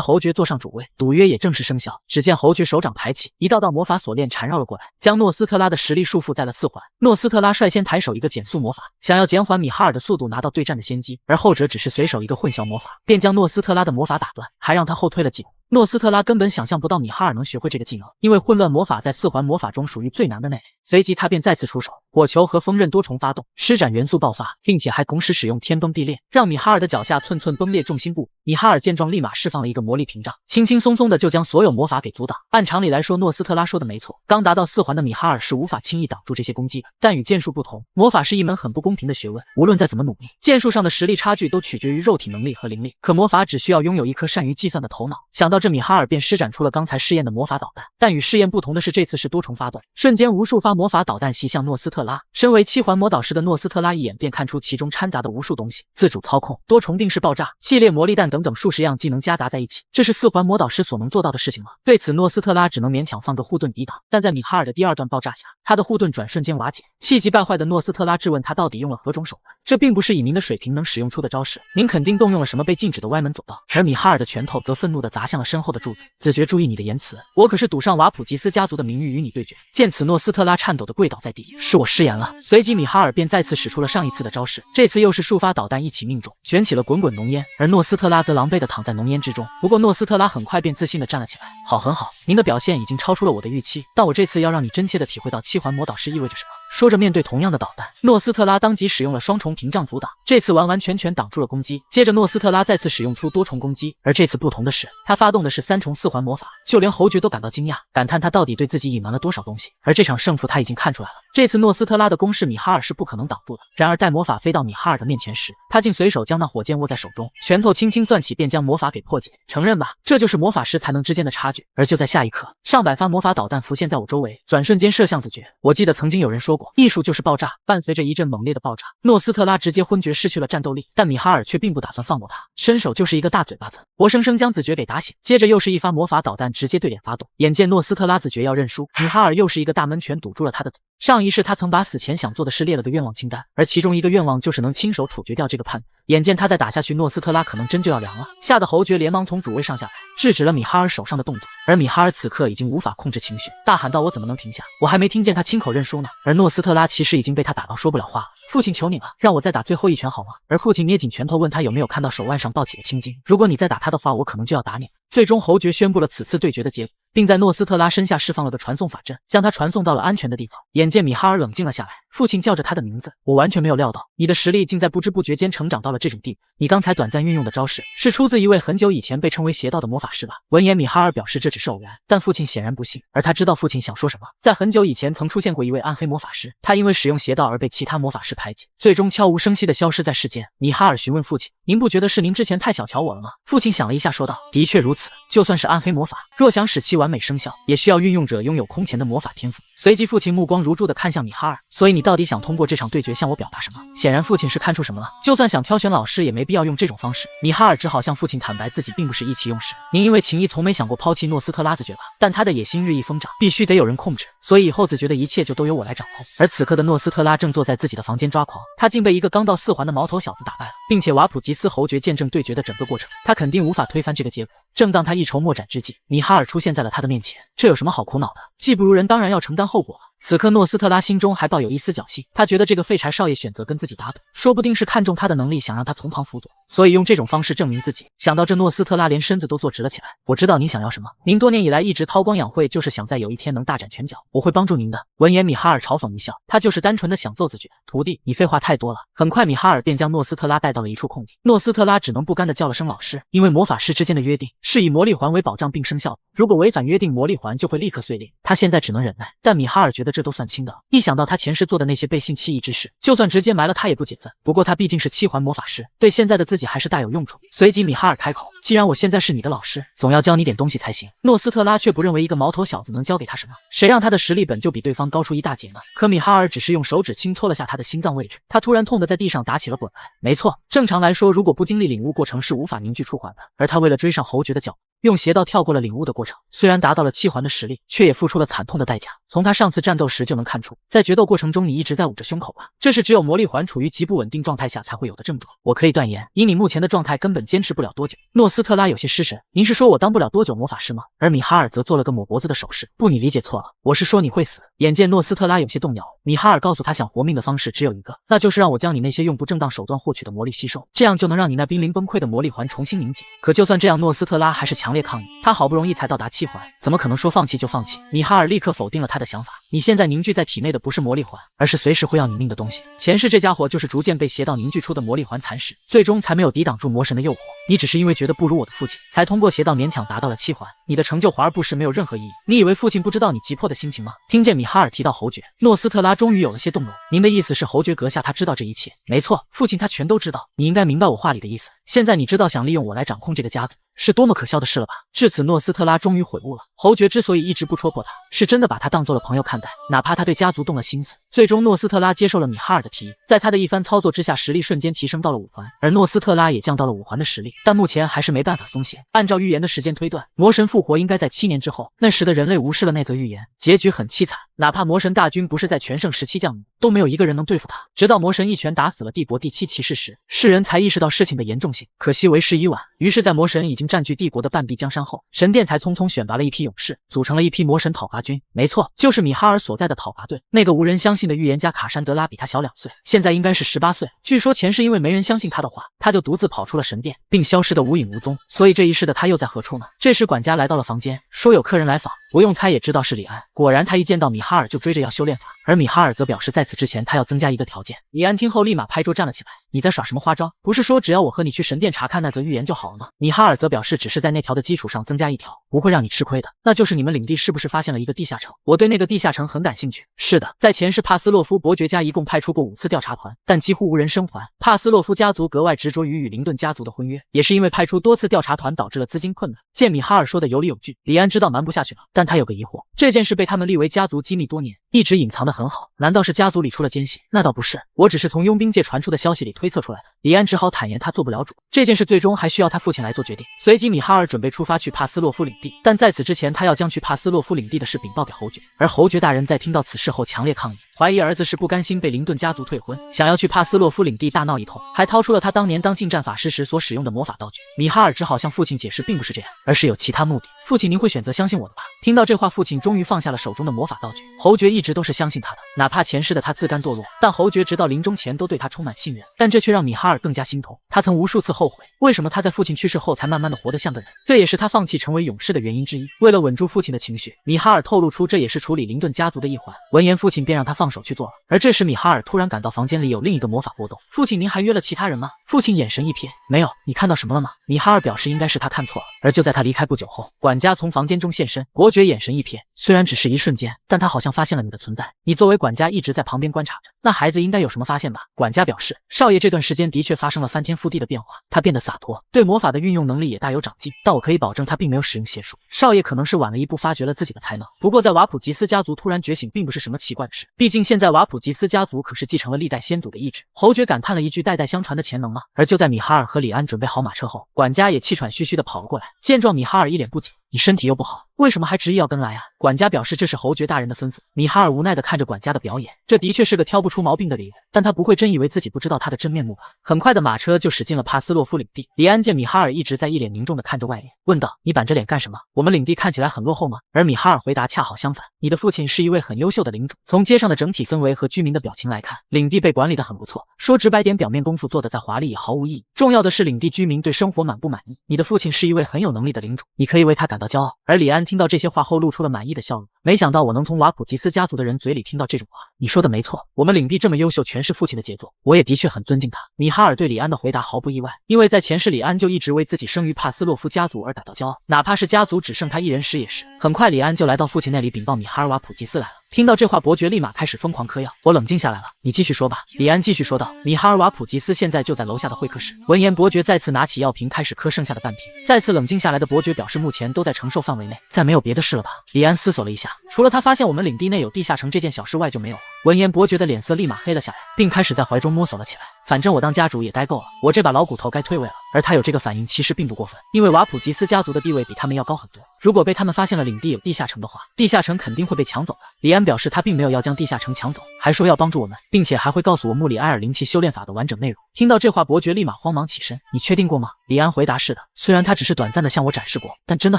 侯爵坐上主位，赌约也正式生效。只见侯爵手掌抬起，一道道魔法锁链缠绕了过来，将诺斯特拉的实力束缚在了4环。诺斯特拉率先抬手一个减速魔法，想要减缓米哈尔的速度，拿到对战的先机，而后者只是随手一个混淆魔法，便将诺斯特拉的魔法打断，还让他后退了几步。诺斯特拉根本想象不到米哈尔能学会这个技能，因为混乱魔法在4环魔法中属于最难的那。随即他便再次出手，火球和锋刃多重发动，施展元素爆发，并且还同时使用天崩地裂，让米哈尔的脚下寸寸崩裂，重心不。米哈尔见状立马释放了一个魔力屏障，轻轻松松的就将所有魔法给阻挡。按常理来说，诺斯特拉说的没错，刚达到4环的米哈尔是无法轻易挡住这些攻击的。但与剑术不同，魔法是一门很不公平的学问，无论再怎么努力，剑术上的实力差距都取决于肉体能力和灵力，可魔法只需要拥有一颗善于计算的头脑。想到这，米哈尔便施展出了刚才试验的魔法导弹，但与试验不同的是，这次是多重发动，瞬间无数发魔法导弹袭向诺斯特拉。身为7环魔导师的诺斯特拉一眼便看出其中掺杂的无数东西，自主操控、多重定式爆炸、系列魔力弹等等数十样技能夹杂在一起，这是4环魔导师所能做到的事情吗？对此，诺斯特拉只能勉强放个护盾抵挡，但在米哈尔的第2段爆炸下，他的护盾转瞬间瓦解。气急败坏的诺斯特拉质问他到底用了何种手段，这并不是以您的水平能使用出的招式，您肯定动用了什么被禁止的歪门左道。而米哈尔的拳头则愤怒地砸向了身后的柱子，子爵注意你的言辞，我可是赌上瓦普吉斯家族的名誉与你对决。见此，诺斯特拉颤抖地跪倒在地，是我失言了。随即米哈尔便再次使出了上一次的招式，这次又是数发导弹一起命中，卷起了滚滚浓烟，而诺斯特拉则狼狈地躺在浓烟之中。不过诺斯特拉很快便自信地站了起来，好，很好，您的表现已经超出了我的预期，但我这次要让你真切地体会到7环魔导师意味着什么。说着，面对同样的导弹，诺斯特拉当即使用了双重屏障阻挡，这次完完全全挡住了攻击。接着诺斯特拉再次使用出多重攻击，而这次不同的是，他发动的是3重4环魔法，就连侯爵都感到惊讶，感叹他到底对自己隐瞒了多少东西。而这场胜负他已经看出来了，这次诺斯特拉的攻势米哈尔是不可能挡住的。然而待魔法飞到米哈尔的面前时，他竟随手将那火箭握在手中，拳头轻轻攥起便将魔法给破解。承认吧，这就是魔法师才能之间的差距。而就在下一刻，上百发魔法导弹浮现在我周围，转瞬间射向子爵。我记得曾经有人说过，艺术就是爆炸。伴随着一阵猛烈的爆炸，诺斯特拉直接昏厥，失去了战斗力。但米哈尔却并不打算放过他，伸手就是一个大嘴巴子，活生生将子爵给打醒。接着又是一发魔法导弹直接对脸发动。眼见诺斯特拉子爵要认输，米哈尔又是一个大闷拳堵住了他的嘴。上一世他曾把死前想做的事列了个愿望清单，而其中一个愿望就是能亲手处决掉这个叛徒。眼见他再打下去，诺斯特拉可能真就要凉了，吓得侯爵连忙从主位上下来，制止了米哈尔手上的动作。而米哈尔此刻已经无法控制情绪，大喊道：“我怎么能停下？我还没听见他亲口认输呢。”而诺斯特拉其实已经被他打到说不了话了。父亲，求你了，让我再打最后一拳好吗？而父亲捏紧拳头问他有没有看到手腕上爆起的青筋，如果你再打他的话，我可能就要打你。最终侯爵宣布了此次对决的结果，并在诺斯特拉身下释放了个传送法阵，将他传送到了安全的地方。眼见米哈尔冷静了下来，父亲叫着他的名字，我完全没有料到你的实力竟在不知不觉间成长到了这种地步。你刚才短暂运用的招式是出自一位很久以前被称为邪道的魔法师吧？闻言米哈尔表示这只是偶然，但父亲显然不信，而他知道父亲想说什么。在很久以前曾出现过一位暗黑魔法师，他因为使用邪道而被其他魔法师排挤，最终悄无声息地消失在世间。米哈尔询问父亲，您不觉得是您之前太小瞧我了吗？父亲想了一下说道，的确如此，就算是暗黑魔法，若想使其完美生效，也需要运用者拥有空前的魔法天赋。随即父亲目光如注地看向米哈尔，所以你到底想通过这场对决向我表达什么？显然父亲是看出什么了，就算想挑选老师也没必要用这种方式。米哈尔只好向父亲坦白自己并不是意气用事，您因为情义从没想过抛弃诺斯特拉子爵吧？但他的野心日益疯长，必须得有人控制，所以以后子爵的一切就都由我来掌控。而此刻的诺斯特拉正坐在自己的房间抓狂，他竟被一个刚到4环的毛头小子打败了，并且瓦普吉斯侯爵见证对决的整个过程，他肯定无法推翻这个结果。正当他一筹莫展之际，米哈尔出现在了他的面前。这有什么好苦恼的？技不如人当然要承担后果了。此刻诺斯特拉心中还抱有一丝侥幸，他觉得这个废柴少爷选择跟自己打赌，说不定是看中他的能力，想让他从旁辅佐，所以用这种方式证明自己。想到这，诺斯特拉连身子都坐直了起来。我知道您想要什么，您多年以来一直韬光养晦，就是想在有一天能大展拳脚，我会帮助您的。闻言，米哈尔嘲讽一笑，他就是单纯的想揍自己。徒弟，你废话太多了。很快，米哈尔便将诺斯特拉带到了一处空地，诺斯特拉只能不甘的叫了声老师，因为魔法师之间的约定是以魔力环为保障并生效的，如果违反约定，魔力环就会立刻碎裂。他现在只能忍耐，但米哈尔觉得这都算轻的，一想到他前世做的那些背信弃义之事，就算直接埋了他也不解愤。不过他毕竟是7环魔法师，对现在的自己还是大有用处。随即米哈尔开口，既然我现在是你的老师，总要教你点东西才行。诺斯特拉却不认为一个毛头小子能教给他什么，谁让他的实力本就比对方高出一大截呢？可米哈尔只是用手指轻搓了下他的心脏位置，他突然痛得在地上打起了滚来。没错，正常来说，如果不经历领悟过程是无法凝聚出环的，而他为了追上侯爵的脚步，用邪道跳过了领悟的过程，虽然达到了7环的实力，却也付出了惨痛的代价。从他上次战斗时就能看出，在决斗过程中你一直在捂着胸口吧？这是只有魔力环处于极不稳定状态下才会有的症状。我可以断言，以你目前的状态，根本坚持不了多久。诺斯特拉有些失神，您是说我当不了多久魔法师吗？而米哈尔则做了个抹脖子的手势，不，你理解错了，我是说你会死。眼见诺斯特拉有些动摇，米哈尔告诉他，想活命的方式只有一个，那就是让我将你那些用不正当手段获取的魔力吸收，这样就能让你那濒临崩溃的魔力环重新凝结。可就算这样，诺斯特拉还是强烈抗议。他好不容易才到达7环，怎么可能说放弃就放弃？米哈尔立刻否定了他的想法。你现在凝聚在体内的不是魔力环，而是随时会要你命的东西。前世这家伙就是逐渐被邪道凝聚出的魔力环蚕食，最终才没有抵挡住魔神的诱惑。你只是因为觉得不如我的父亲，才通过邪道勉强达到了7环。你的成就华而不实，没有任何意义。你以为父亲不知道你急迫的心情吗？听见米哈尔提到侯爵，诺斯特拉终于有了些动容。您的意思是侯爵阁下他知道这一切？没错，父亲他全都知道。你应该明白我话里的意思。现在你知道想利用我来掌控这个家族是多么可笑的事了吧？至此，诺斯特拉终于悔悟了。侯爵之所以一直不戳破他，是真的把他当做了朋友看待，哪怕他对家族动了心思。最终，诺斯特拉接受了米哈尔的提议，在他的一番操作之下，实力瞬间提升到了5环，而诺斯特拉也降到了5环的实力，但目前还是没办法松懈。按照预言的时间推断，魔神复活应该在7年之后。那时的人类无视了那则预言，结局很凄惨。哪怕魔神大军不是在全盛时期降临，都没有一个人能对付他。直到魔神一拳打死了帝国第7骑士时，世人才意识到事情的严重性。可惜为时已晚。于是，在魔神已经占据帝国的半壁江山后，神殿才匆匆选拔了一批勇士，组成了一批魔神讨伐军。没错，就是米哈尔所在的讨伐队。那个无人相信的预言家卡珊德拉比他小2岁，现在应该是18岁。据说前世因为没人相信他的话，他就独自跑出了神殿，并消失得无影无踪。所以这一世的他又在何处呢？这时管家来到了房间，说有客人来访。不用猜也知道是李安。果然，他一见到米哈尔就追着要修炼法，而米哈尔则表示在此之前他要增加一个条件。李安听后立马拍桌站了起来：“你在耍什么花招？不是说只要我和你去神殿查看那则预言就好了吗？”米哈尔则表示只是在那条的基础上增加一条，不会让你吃亏的。那就是你们领地是不是发现了一个地下城？我对那个地下城很感兴趣。是的，在前世帕斯洛夫伯爵家一共派出过5次调查团，但几乎无人生还。帕斯洛夫家族格外执着于与林顿家族的婚约，也是因为派出多次调查团导致了资金困难。见米哈尔说的有理有据，李安知道瞒不下去了，但他有个疑惑，这件事被他们立为家族机密多年，一直隐藏得很好，难道是家族里出了奸细？那倒不是，我只是从佣兵界传出的消息里推测出来的。李安只好坦言他做不了主，这件事最终还需要他父亲来做决定。随即米哈尔准备出发去帕斯洛夫领地，但在此之前他要将去帕斯洛夫领地的事禀报给侯爵，而侯爵大人在听到此事后强烈抗议，怀疑儿子是不甘心被林顿家族退婚，想要去帕斯洛夫领地大闹一通，还掏出了他当年当近战法师时所使用的魔法道具。米哈尔只好向父亲解释并不是这样，而是有其他目的。父亲，您会选择相信我的吧？听到这话，父亲终于放下了手中的魔法道具。侯爵一直都是相信他的，哪怕前世的他自甘堕落，但侯爵直到临终前都对他充满信任。但这却让米哈尔更加心痛，他曾无数次后悔，为什么他在父亲去世后才慢慢的活得像个人？这也是他放弃成为勇士的原因之一。为了稳住父亲的情绪，米哈尔透露出这也是处理林顿家族的一环。闻言，父亲便让他放手去做了。而这时，米哈尔突然感到房间里有另一个魔法波动。父亲，您还约了其他人吗？父亲眼神一瞥，没有，你看到什么了吗？米哈尔表示应该是他看错了。而就在他离开不久后，管家从房间中现身，伯爵眼神一瞥，虽然只是一瞬间，但他好像发现了你的存在。你作为管家一直在旁边观察着，那孩子应该有什么发现吧？管家表示，少爷这段时间的确发生了翻天覆地的变化，他变得洒脱，对魔法的运用能力也大有长进，但我可以保证他并没有使用邪术。少爷可能是晚了一步发掘了自己的才能，不过在瓦普吉斯家族突然觉醒并不是什么奇怪的事，毕竟现在瓦普吉斯家族可是继承了历代先祖的意志。侯爵感叹了一句，代代相传的潜能吗？而就在米哈尔和李安准备好马车后，管家也气喘吁吁地跑了过来。见状，米哈尔一脸不解，你身体又不好，为什么还执意要跟来啊？管家表示这是侯爵大人的吩咐。米哈尔无奈地看着管家的表演，这的确是个挑不出毛病的李人，但他不会真以为自己不知道他的真面目吧？很快的马车就驶进了帕斯洛夫领地。李安见米哈尔一直在一脸凝重地看着外面，问道：“你板着脸干什么？我们领地看起来很落后吗？”而米哈尔回答：“恰好相反，你的父亲是一位很优秀的领主。从街上的整体氛围和居民的表情来看，领地被管理得很不错。说直白点，表面功夫做得再华丽也毫无意义。重要的是领地居民对生活满不满意。你的父亲是一位很有能力的领主，你可以为他感到骄傲。”而李安听到这些话后，露出了满意的笑容。没想到我能从瓦普吉斯家族的人嘴里听到这种话。你说的没错，我们领地这么优秀，全是父亲的杰作，我也的确很尊敬他。米哈尔对李安的回答毫不意外，因为在前世李安就一直为自己生于帕斯洛夫家族而感到骄傲，哪怕是家族只剩他一人时也是。很快，李安就来到父亲那里禀报米哈尔瓦普吉斯来了。听到这话，伯爵立马开始疯狂嗑药。我冷静下来了，你继续说吧。李安继续说道。米哈尔瓦普吉斯现在就在楼下的会客室。闻言，伯爵再次拿起药瓶开始嗑剩下的半瓶。再次冷静下来的伯爵表示，目前都在承受范围内，再没有别的事了吧？李安思索了一下，除了他发现我们领地内有地下城这件小事外，就没有了。闻言，伯爵的脸色立马黑了下来，并开始在怀中摸索了起来。反正我当家主也待够了，我这把老骨头该退位了。而他有这个反应其实并不过分，因为瓦普吉斯家族的地位比他们要高很多。如果被他们发现了领地有地下城的话，地下城肯定会被抢走的。李安表示他并没有要将地下城抢走，还说要帮助我们，并且还会告诉我穆里埃尔灵气修炼法的完整内容。听到这话，伯爵立马慌忙起身。你确定过吗？李安回答是的，虽然他只是短暂的向我展示过，但真的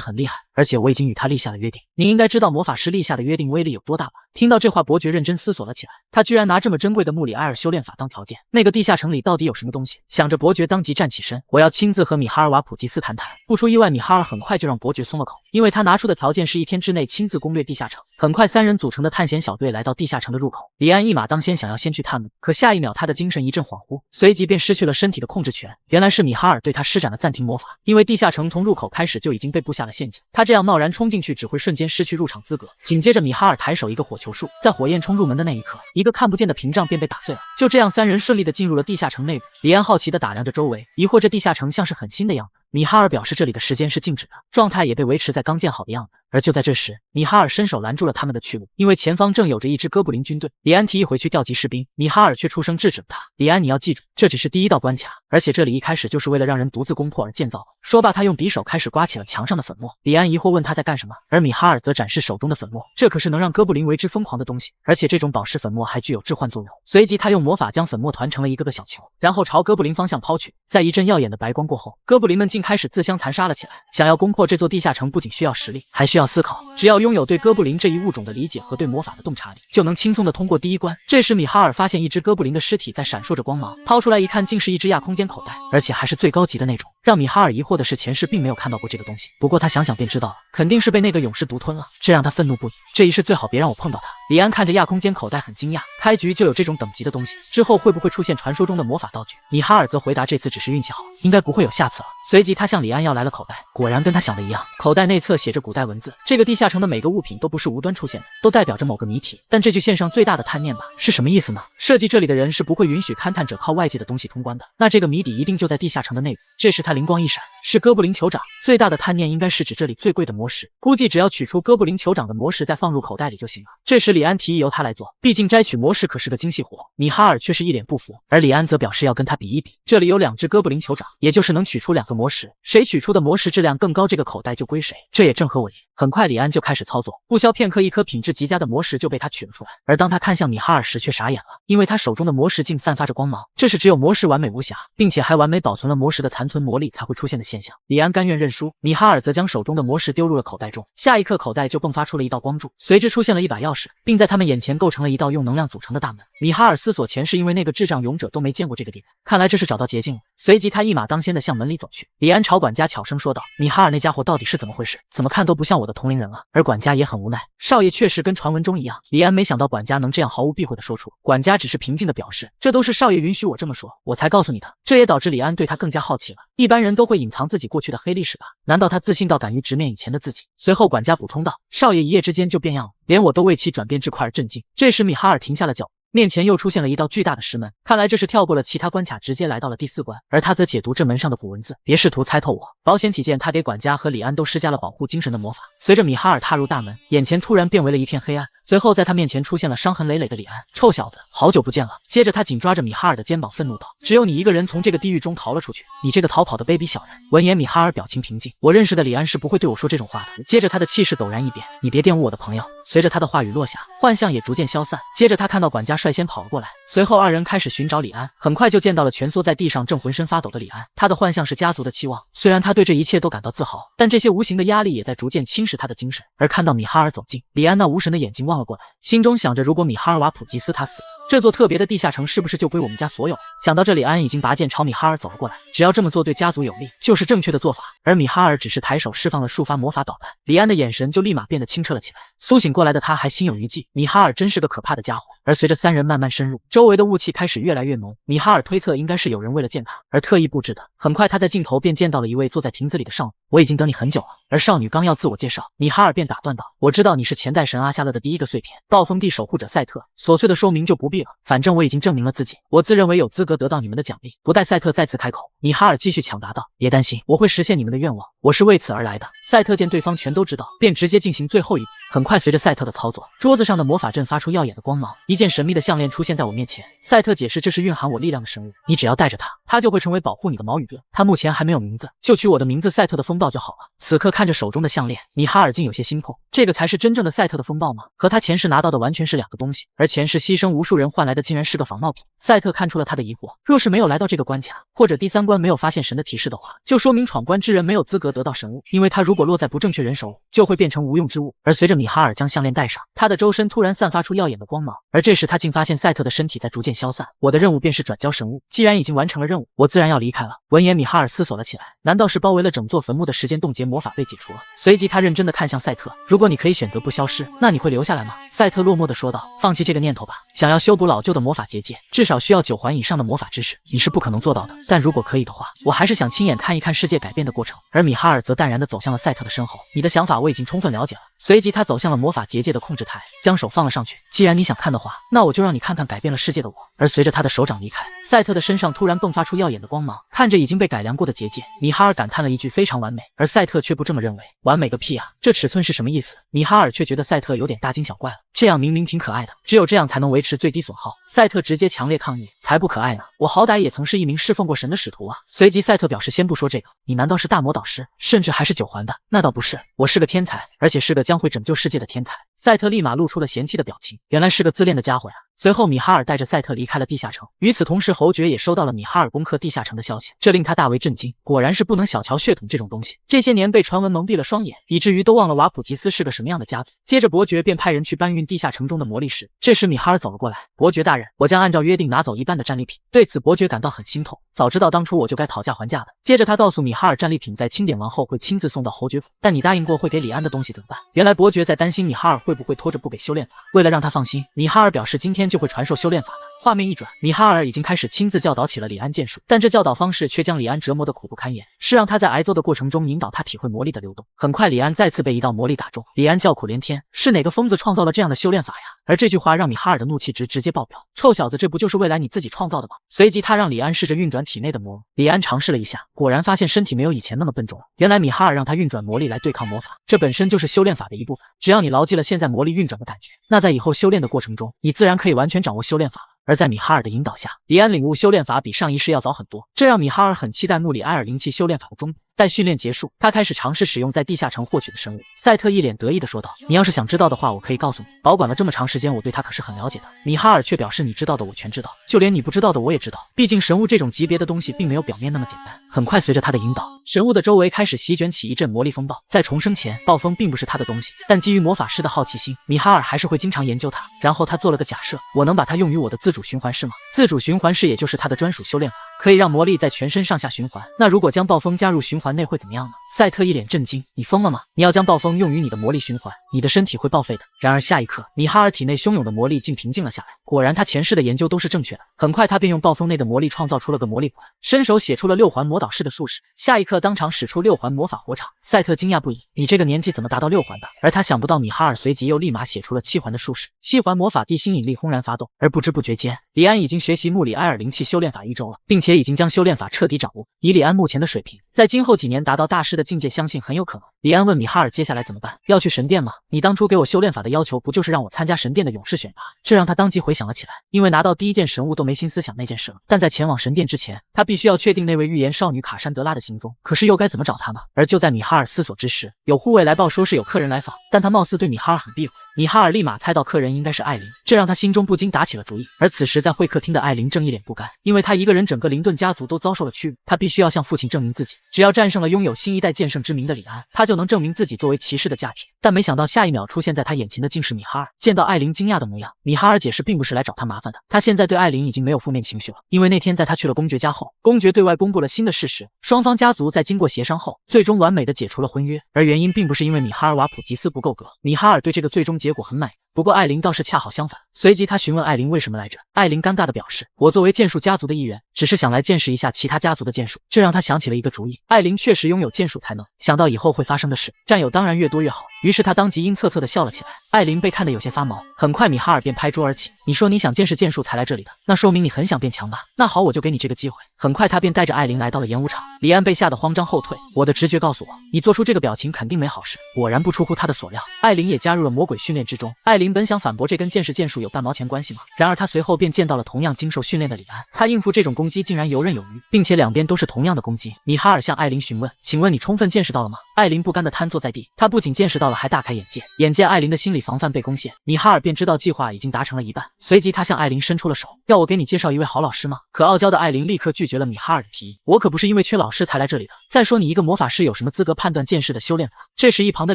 很厉害，而且我已经与他立下了约定。你应该知道魔法师立下的约定威力有多大吧？听到这话，伯爵认真思索了起来，他居然拿这么珍贵的穆里埃尔修炼法当条件，那个地下城里到底有什么东西？想着，伯爵当即站起身，我要亲自和米哈尔瓦普吉斯谈谈。不出意外，米哈尔很快就让伯爵松了口，因为他拿出的条件是1天之内亲自攻略地下城。很快，3人组成的探险小队来到地下城的入口。李安一马当先，想要先去探路，可下一秒他的精神一阵恍惚，随即便失去了身体的控制权。原来是米哈尔对他施展了暂停魔法，因为地下城从入口开始就已经被布下了陷阱，他这样贸然冲进去只会瞬间失去入场资格。紧接着，米哈尔抬手一个火球术，在火焰冲入门的那一刻，一个看不见的屏障便被打碎了。就这样，3人顺利的进入了地下城内部。李安好奇地打量着周围，疑惑这地下城像是很新的样子。米哈尔表示这里的时间是静止的，状态也被维持在刚建好的样子。而就在这时，米哈尔伸手拦住了他们的去路，因为前方正有着一支哥布林军队。李安提议回去调集士兵，米哈尔却出声制止了他。李安，你要记住，这只是第1道关卡，而且这里一开始就是为了让人独自攻破而建造的。说罢，他用匕首开始刮起了墙上的粉末。李安疑惑问他在干什么，而米哈尔则展示手中的粉末，这可是能让哥布林为之疯狂的东西，而且这种宝石粉末还具有置换作用。随即他用魔法将粉末团成了一个个小球，然后朝哥布林方向抛去。在一阵耀眼的白光过后，哥布林们竟开始自相残杀了起来。想要攻破这座地下城，不仅需要实力，还需要思考。只要拥有对哥布林这一物种的理解和对魔法的洞察力，就能轻松地通过第1关。这时米哈尔发现一只哥布林的尸体在闪烁着光芒，掏出来一看，竟是一只亚空间口袋，而且还是最高级的那种。让米哈尔疑惑的是，前世并没有看到过这个东西，不过他想想便知道了，肯定是被那个勇士独吞了，这让他愤怒不已。这一世最好别让我碰到他。李安看着亚空间口袋很惊讶，开局就有这种等级的东西，之后会不会出现传说中的魔法道具？米哈尔则回答这次只是运气好，应该不会有下次了。随即他向李安要来了口袋，果然跟他想的一样，口袋内侧写着古代文字。这个地下城的每个物品都不是无端出现的，都代表着某个谜题。但这具线上最大的贪念吧，是什么意思呢？设计这里的人是不会允许勘探者靠外界的东西通关的，那这个谜底一定就在地下城的内部。这时他灵光一闪，是哥布林酋长。最大的贪念应该是指这里最贵的魔石，估计只要取出哥布林酋长的魔石再放入口袋里就行了。这时李安提议由他来做，毕竟摘取魔石可是个精细活。米哈尔却是一脸不服，而李安则表示要跟他比一比。这里有2只哥布林酋长，也就是能取出2个魔石，谁取出的魔石质量更高，这个口袋就归谁。这也正合我意。很快李安就开始操作，不消片刻，一颗品质极佳的魔石就被他取了出来。而当他看向米哈尔时，却傻眼了，因为他手中的魔石竟散发着光芒，这是只有魔石完美无瑕，并且还完美保存了魔石的残存魔力才会出现的现象。李安甘愿认输，米哈尔则将手中的魔石丢入了口袋中，下一刻口袋就迸发出了一道光柱，随之出现了一把钥匙，并在他们眼前构成了一道用能量组成的大门。米哈尔思索前世因为那个智障勇者都没见过这个地方，看来这是找到捷径了。随即他一马当先的向门里走去。李安朝管家悄声说道：“米哈尔那家伙到底是怎么回事？怎么看都不像我的同龄人啊。”而管家也很无奈，少爷确实跟传闻中一样。李安没想到管家能这样毫无避讳的说出，管家只是平静的表示，这都是少爷允许我这么说，我才告诉你的。这也导致李安对他更加好奇了。一般人都会隐藏自己过去的黑历史吧？难道他自信到敢于直面以前的自己？随后管家补充道，少爷一夜之间就变样了，连我都为其转变这块而震惊。这时米哈尔停下了脚步，面前又出现了一道巨大的石门，看来这是跳过了其他关卡，直接来到了第4关。而他则解读这门上的古文字，别试图猜透我。保险起见，他给管家和李安都施加了保护精神的魔法。随着米哈尔踏入大门，眼前突然变为了一片黑暗，随后在他面前出现了伤痕累累的李安。臭小子，好久不见了。接着他紧抓着米哈尔的肩膀，愤怒道：只有你一个人从这个地狱中逃了出去，你这个逃跑的卑鄙小人。闻言，米哈尔表情平静，我认识的李安是不会对我说这种话的。接着他的气势陡然一变，你别玷污我的朋友。随着他的话语落下，幻象也逐渐消散。接着他看到管家率先跑了过来，随后2人开始寻找李安，很快就见到了蜷缩在地上正浑身发抖的李安。他的幻象是家族的期望，虽然他对这一切都感到自豪，但这些无形的压力也在逐渐侵蚀他的精神。而看到米哈尔走近，李安那无神的眼睛望了过来，心中想着，如果米哈尔瓦普吉斯他死了，这座特别的地下城是不是就归我们家所有？想到这里，安已经拔剑朝米哈尔走了过来，只要这么做对家族有利，就是正确的做法。而米哈尔只是抬手释放了数发魔法导弹，李安的眼神就立马变得清澈了起来。苏醒过来的他还心有余悸，米哈尔真是个可怕的家伙。而随着3人慢慢深入，周围的雾气开始越来越浓，米哈尔推测应该是有人为了见他而特意布置的。很快他在镜头便见到了一位坐在亭子里的少女，我已经等你很久了。而少女刚要自我介绍，米哈尔便打断道，我知道你是前代神阿夏勒的第一个碎片，暴风地守护者赛特，琐碎的说明就不必了，反正我已经证明了自己，我自认为有资格得到你们的奖励。不待赛特再次开口，米哈尔继续抢答道，别担心，我会实现你们的愿望，我是为此而来的。赛特见对方全都知道，便直接进行最后一步。很快随着赛特的操作，桌子上的魔法阵发出耀眼的光芒，一件神秘的项链出现在我面前。赛特解释，这是蕴含我力量的神物，你只要带着它，它就会成为保护你的毛雨盾。它目前还没有名字，就取我的名字赛特的风暴就好了。此刻看着手中的项链，米哈尔竟有些心痛，这个才是真正的赛特的风暴吗？和他前世拿到的完全是2个东西，而前世牺牲无数人换来的竟然是个仿冒品。赛特看出了他的疑惑，若是没有来到这个关卡，或者第3关没有发现神的提示的话，就说明闯关之人没有资格得到神物，因为他如果落在不正确人手里，就会变成无用之物。而随着米哈尔将项链戴上，他的周身突然散发出耀眼的光芒，而这时他竟发现赛特的身体在逐渐消散。我的任务便是转交神物，既然已经完成了任务，我自然要离开了。闻言，米哈尔思索了起来，难道是包围了整座坟墓的时间冻结魔法被解除了？随即他认真的看向赛特，如果你可以选择不消失，那你会留下来吗？赛特落寞的说道，放弃这个念头吧，想要修补老旧的魔法结界，至少需要9环以上的魔法知识，你是不可能做到的，但如果可以的话，我还是想亲眼看一看世界改变的过程。而米哈尔则淡然的走向了赛特的身后，你的想法我已经充分了解了。随即他走向了魔法结界的控制台，将手放了上去，既然你想看的话，那我就让你看看改变了世界的我。而随着他的手掌离开，赛特的身上突然迸发出耀眼的光芒，看着已经被改良过的结界，米哈尔感叹了一句非常完美，而赛特却不这么认为，完美个屁啊，这尺寸是什么意思？米哈尔却觉得赛特有点大惊小怪了，这样明明挺可爱的，只有这样才能维持最低损耗。赛特直接强烈抗议，才不可爱呢，我好歹也曾是一名侍奉过神的使徒啊。随即赛特表示先不说这个，你难道是大魔导师，甚至还是9环的？那倒不是，我是个天才，而且是个将会拯救世界的天才。赛特立马露出了嫌弃的表情，原来是个自恋的家伙呀。随后米哈尔带着赛特离开了地下城，与此同时侯爵也收到了米哈尔攻克地下城的消息，这令他大为震惊，果然是不能小瞧血统这种东西，这些年被传闻蒙蔽了双眼，以至于都忘了瓦普吉斯是个什么样的家族。接着伯爵便派人去搬运地下城中的魔力石，这时米哈尔走了过来，伯爵大人，我将按照约定拿走一半的战利品。对此伯爵感到很心痛，早知道当初我就该讨价还价的。接着他告诉米哈尔，战利品在清点完后会亲自送到侯爵府，但你答应过会给李安的东西怎么办？原来伯爵在担心米哈尔会不会拖着不给修炼法，为了让他放心，米哈尔表示今天就会传授修炼法的。画面一转，米哈尔已经开始亲自教导起了李安剑术，但这教导方式却将李安折磨得苦不堪言，是让他在挨揍的过程中引导他体会魔力的流动。很快李安再次被一道魔力打中，李安叫苦连天，是哪个疯子创造了这样的修炼法呀？而这句话让米哈尔的怒气值直接爆表，臭小子，这不就是未来你自己创造的吗？随即他让李安试着运转体内的魔，李安尝试了一下，果然发现身体没有以前那么笨重了。原来米哈尔让他运转魔力来对抗魔法，这本身就是修炼法的一部分，只要你牢记了现在魔力运转的感觉，那在以后修炼的过程中，你自然可以完全掌握修炼法了。而在米哈尔的引导下，李安领悟修炼法比上一世要早很多，这让米哈尔很期待穆里埃尔灵气修炼法的终点。待训练结束，他开始尝试使用在地下城获取的生物。赛特一脸得意地说道，你要是想知道的话，我可以告诉你，保管了这么长时间，我对他可是很了解的。米哈尔却表示，你知道的我全知道，就连你不知道的我也知道，毕竟神物这种级别的东西并没有表面那么简单。很快随着他的引导，神物的周围开始席卷起一阵魔力风暴。在重生前，暴风并不是他的东西，但基于魔法师的好奇心，米哈尔还是会经常研究它。然后他做了个假设，我能把它用于我的自主循环式吗？自主循环式也就是他的专属修炼法，可以让魔力在全身上下循环。那如果将暴风加入循环内会怎么样呢？赛特一脸震惊：“你疯了吗？你要将暴风用于你的魔力循环，你的身体会报废的。”然而下一刻，米哈尔体内汹涌的魔力竟平静了下来。果然，他前世的研究都是正确的。很快，他便用暴风内的魔力创造出了个魔力环，伸手写出了6环魔导士的术式。下一刻，当场使出6环魔法火场。赛特惊讶不已：“你这个年纪怎么达到6环的？”而他想不到，米哈尔随即又立马写出了7环的术式。7环魔法地心引力轰然发动，而不知不觉间，李安已经学习穆里埃尔灵气修炼法1周了，并且已经将修炼法彻底掌握。以李安目前的水平，在今后几年达到大师的境界，相信很有可能。李安问米哈尔接下来怎么办？要去神殿吗？你当初给我修炼法的要求不就是让我参加神殿的勇士选拔？这让他当即回想了起来，因为拿到第一件神物都没心思想那件事了。但在前往神殿之前，他必须要确定那位预言少女卡珊德拉的行踪，可是又该怎么找她呢？而就在米哈尔思索之时，有护卫来报说是有客人来访，但他貌似对米哈尔很避讳。米哈尔立马猜到客人应该是艾琳，这让他心中不禁打起了主意。而此时在会客厅的艾琳正一脸不甘，因为他一个人整个林顿家族都遭受了屈辱，他必须要向父亲证明自己，只要战胜了拥有新一代剑圣之名的李安，他就能证明自己作为骑士的价值。但没想到下一秒出现在他眼前的竟是米哈尔。见到艾琳惊讶的模样，米哈尔解释并不是来找他麻烦的，他现在对艾琳已经没有负面情绪了，因为那天在他去了公爵家后，公爵对外公布了新的事实，双方家族在经过协商后，最终完美的解除了婚约，而原因并不是因为米哈尔瓦普吉斯不够格，米哈尔对这个最终结果很满意。不过艾琳倒是恰好相反，随即他询问艾琳为什么来这，艾琳尴尬地表示：“我作为剑术家族的一员，只是想来见识一下其他家族的剑术。”这让他想起了一个主意，艾琳确实拥有剑术才能，想到以后会发生的事，战友当然越多越好。于是他当即阴恻恻地笑了起来。艾琳被看得有些发毛，很快米哈尔便拍桌而起：“你说你想见识剑术才来这里的，那说明你很想变强吧？那好，我就给你这个机会。”很快他便带着艾琳来到了演武场。李安被吓得慌张后退，我的直觉告诉我，你做出这个表情肯定没好事。果然不出乎他的所料，艾琳也加入了魔鬼训练之中。艾琳本想反驳这跟见识剑术有半毛钱关系吗？然而他随后便见到了同样经受训练的李安，他应付这种攻击竟然游刃有余，并且两边都是同样的攻击。米哈尔向艾琳询问：“请问你充分见识到了吗？”艾琳不甘地瘫坐在地，他不仅见识到了，还大开眼界。眼见艾琳的心理防范被攻陷，米哈尔便知道计划已经达成了一半，随即他向艾琳伸出了手：“要我给你介绍一位好老师吗？”可傲娇的艾琳立刻拒绝了米哈尔的提议：“我可不是因为缺老师才来这里的。再说你一个魔法师有什么资格判断剑士的修炼法？”这时一旁的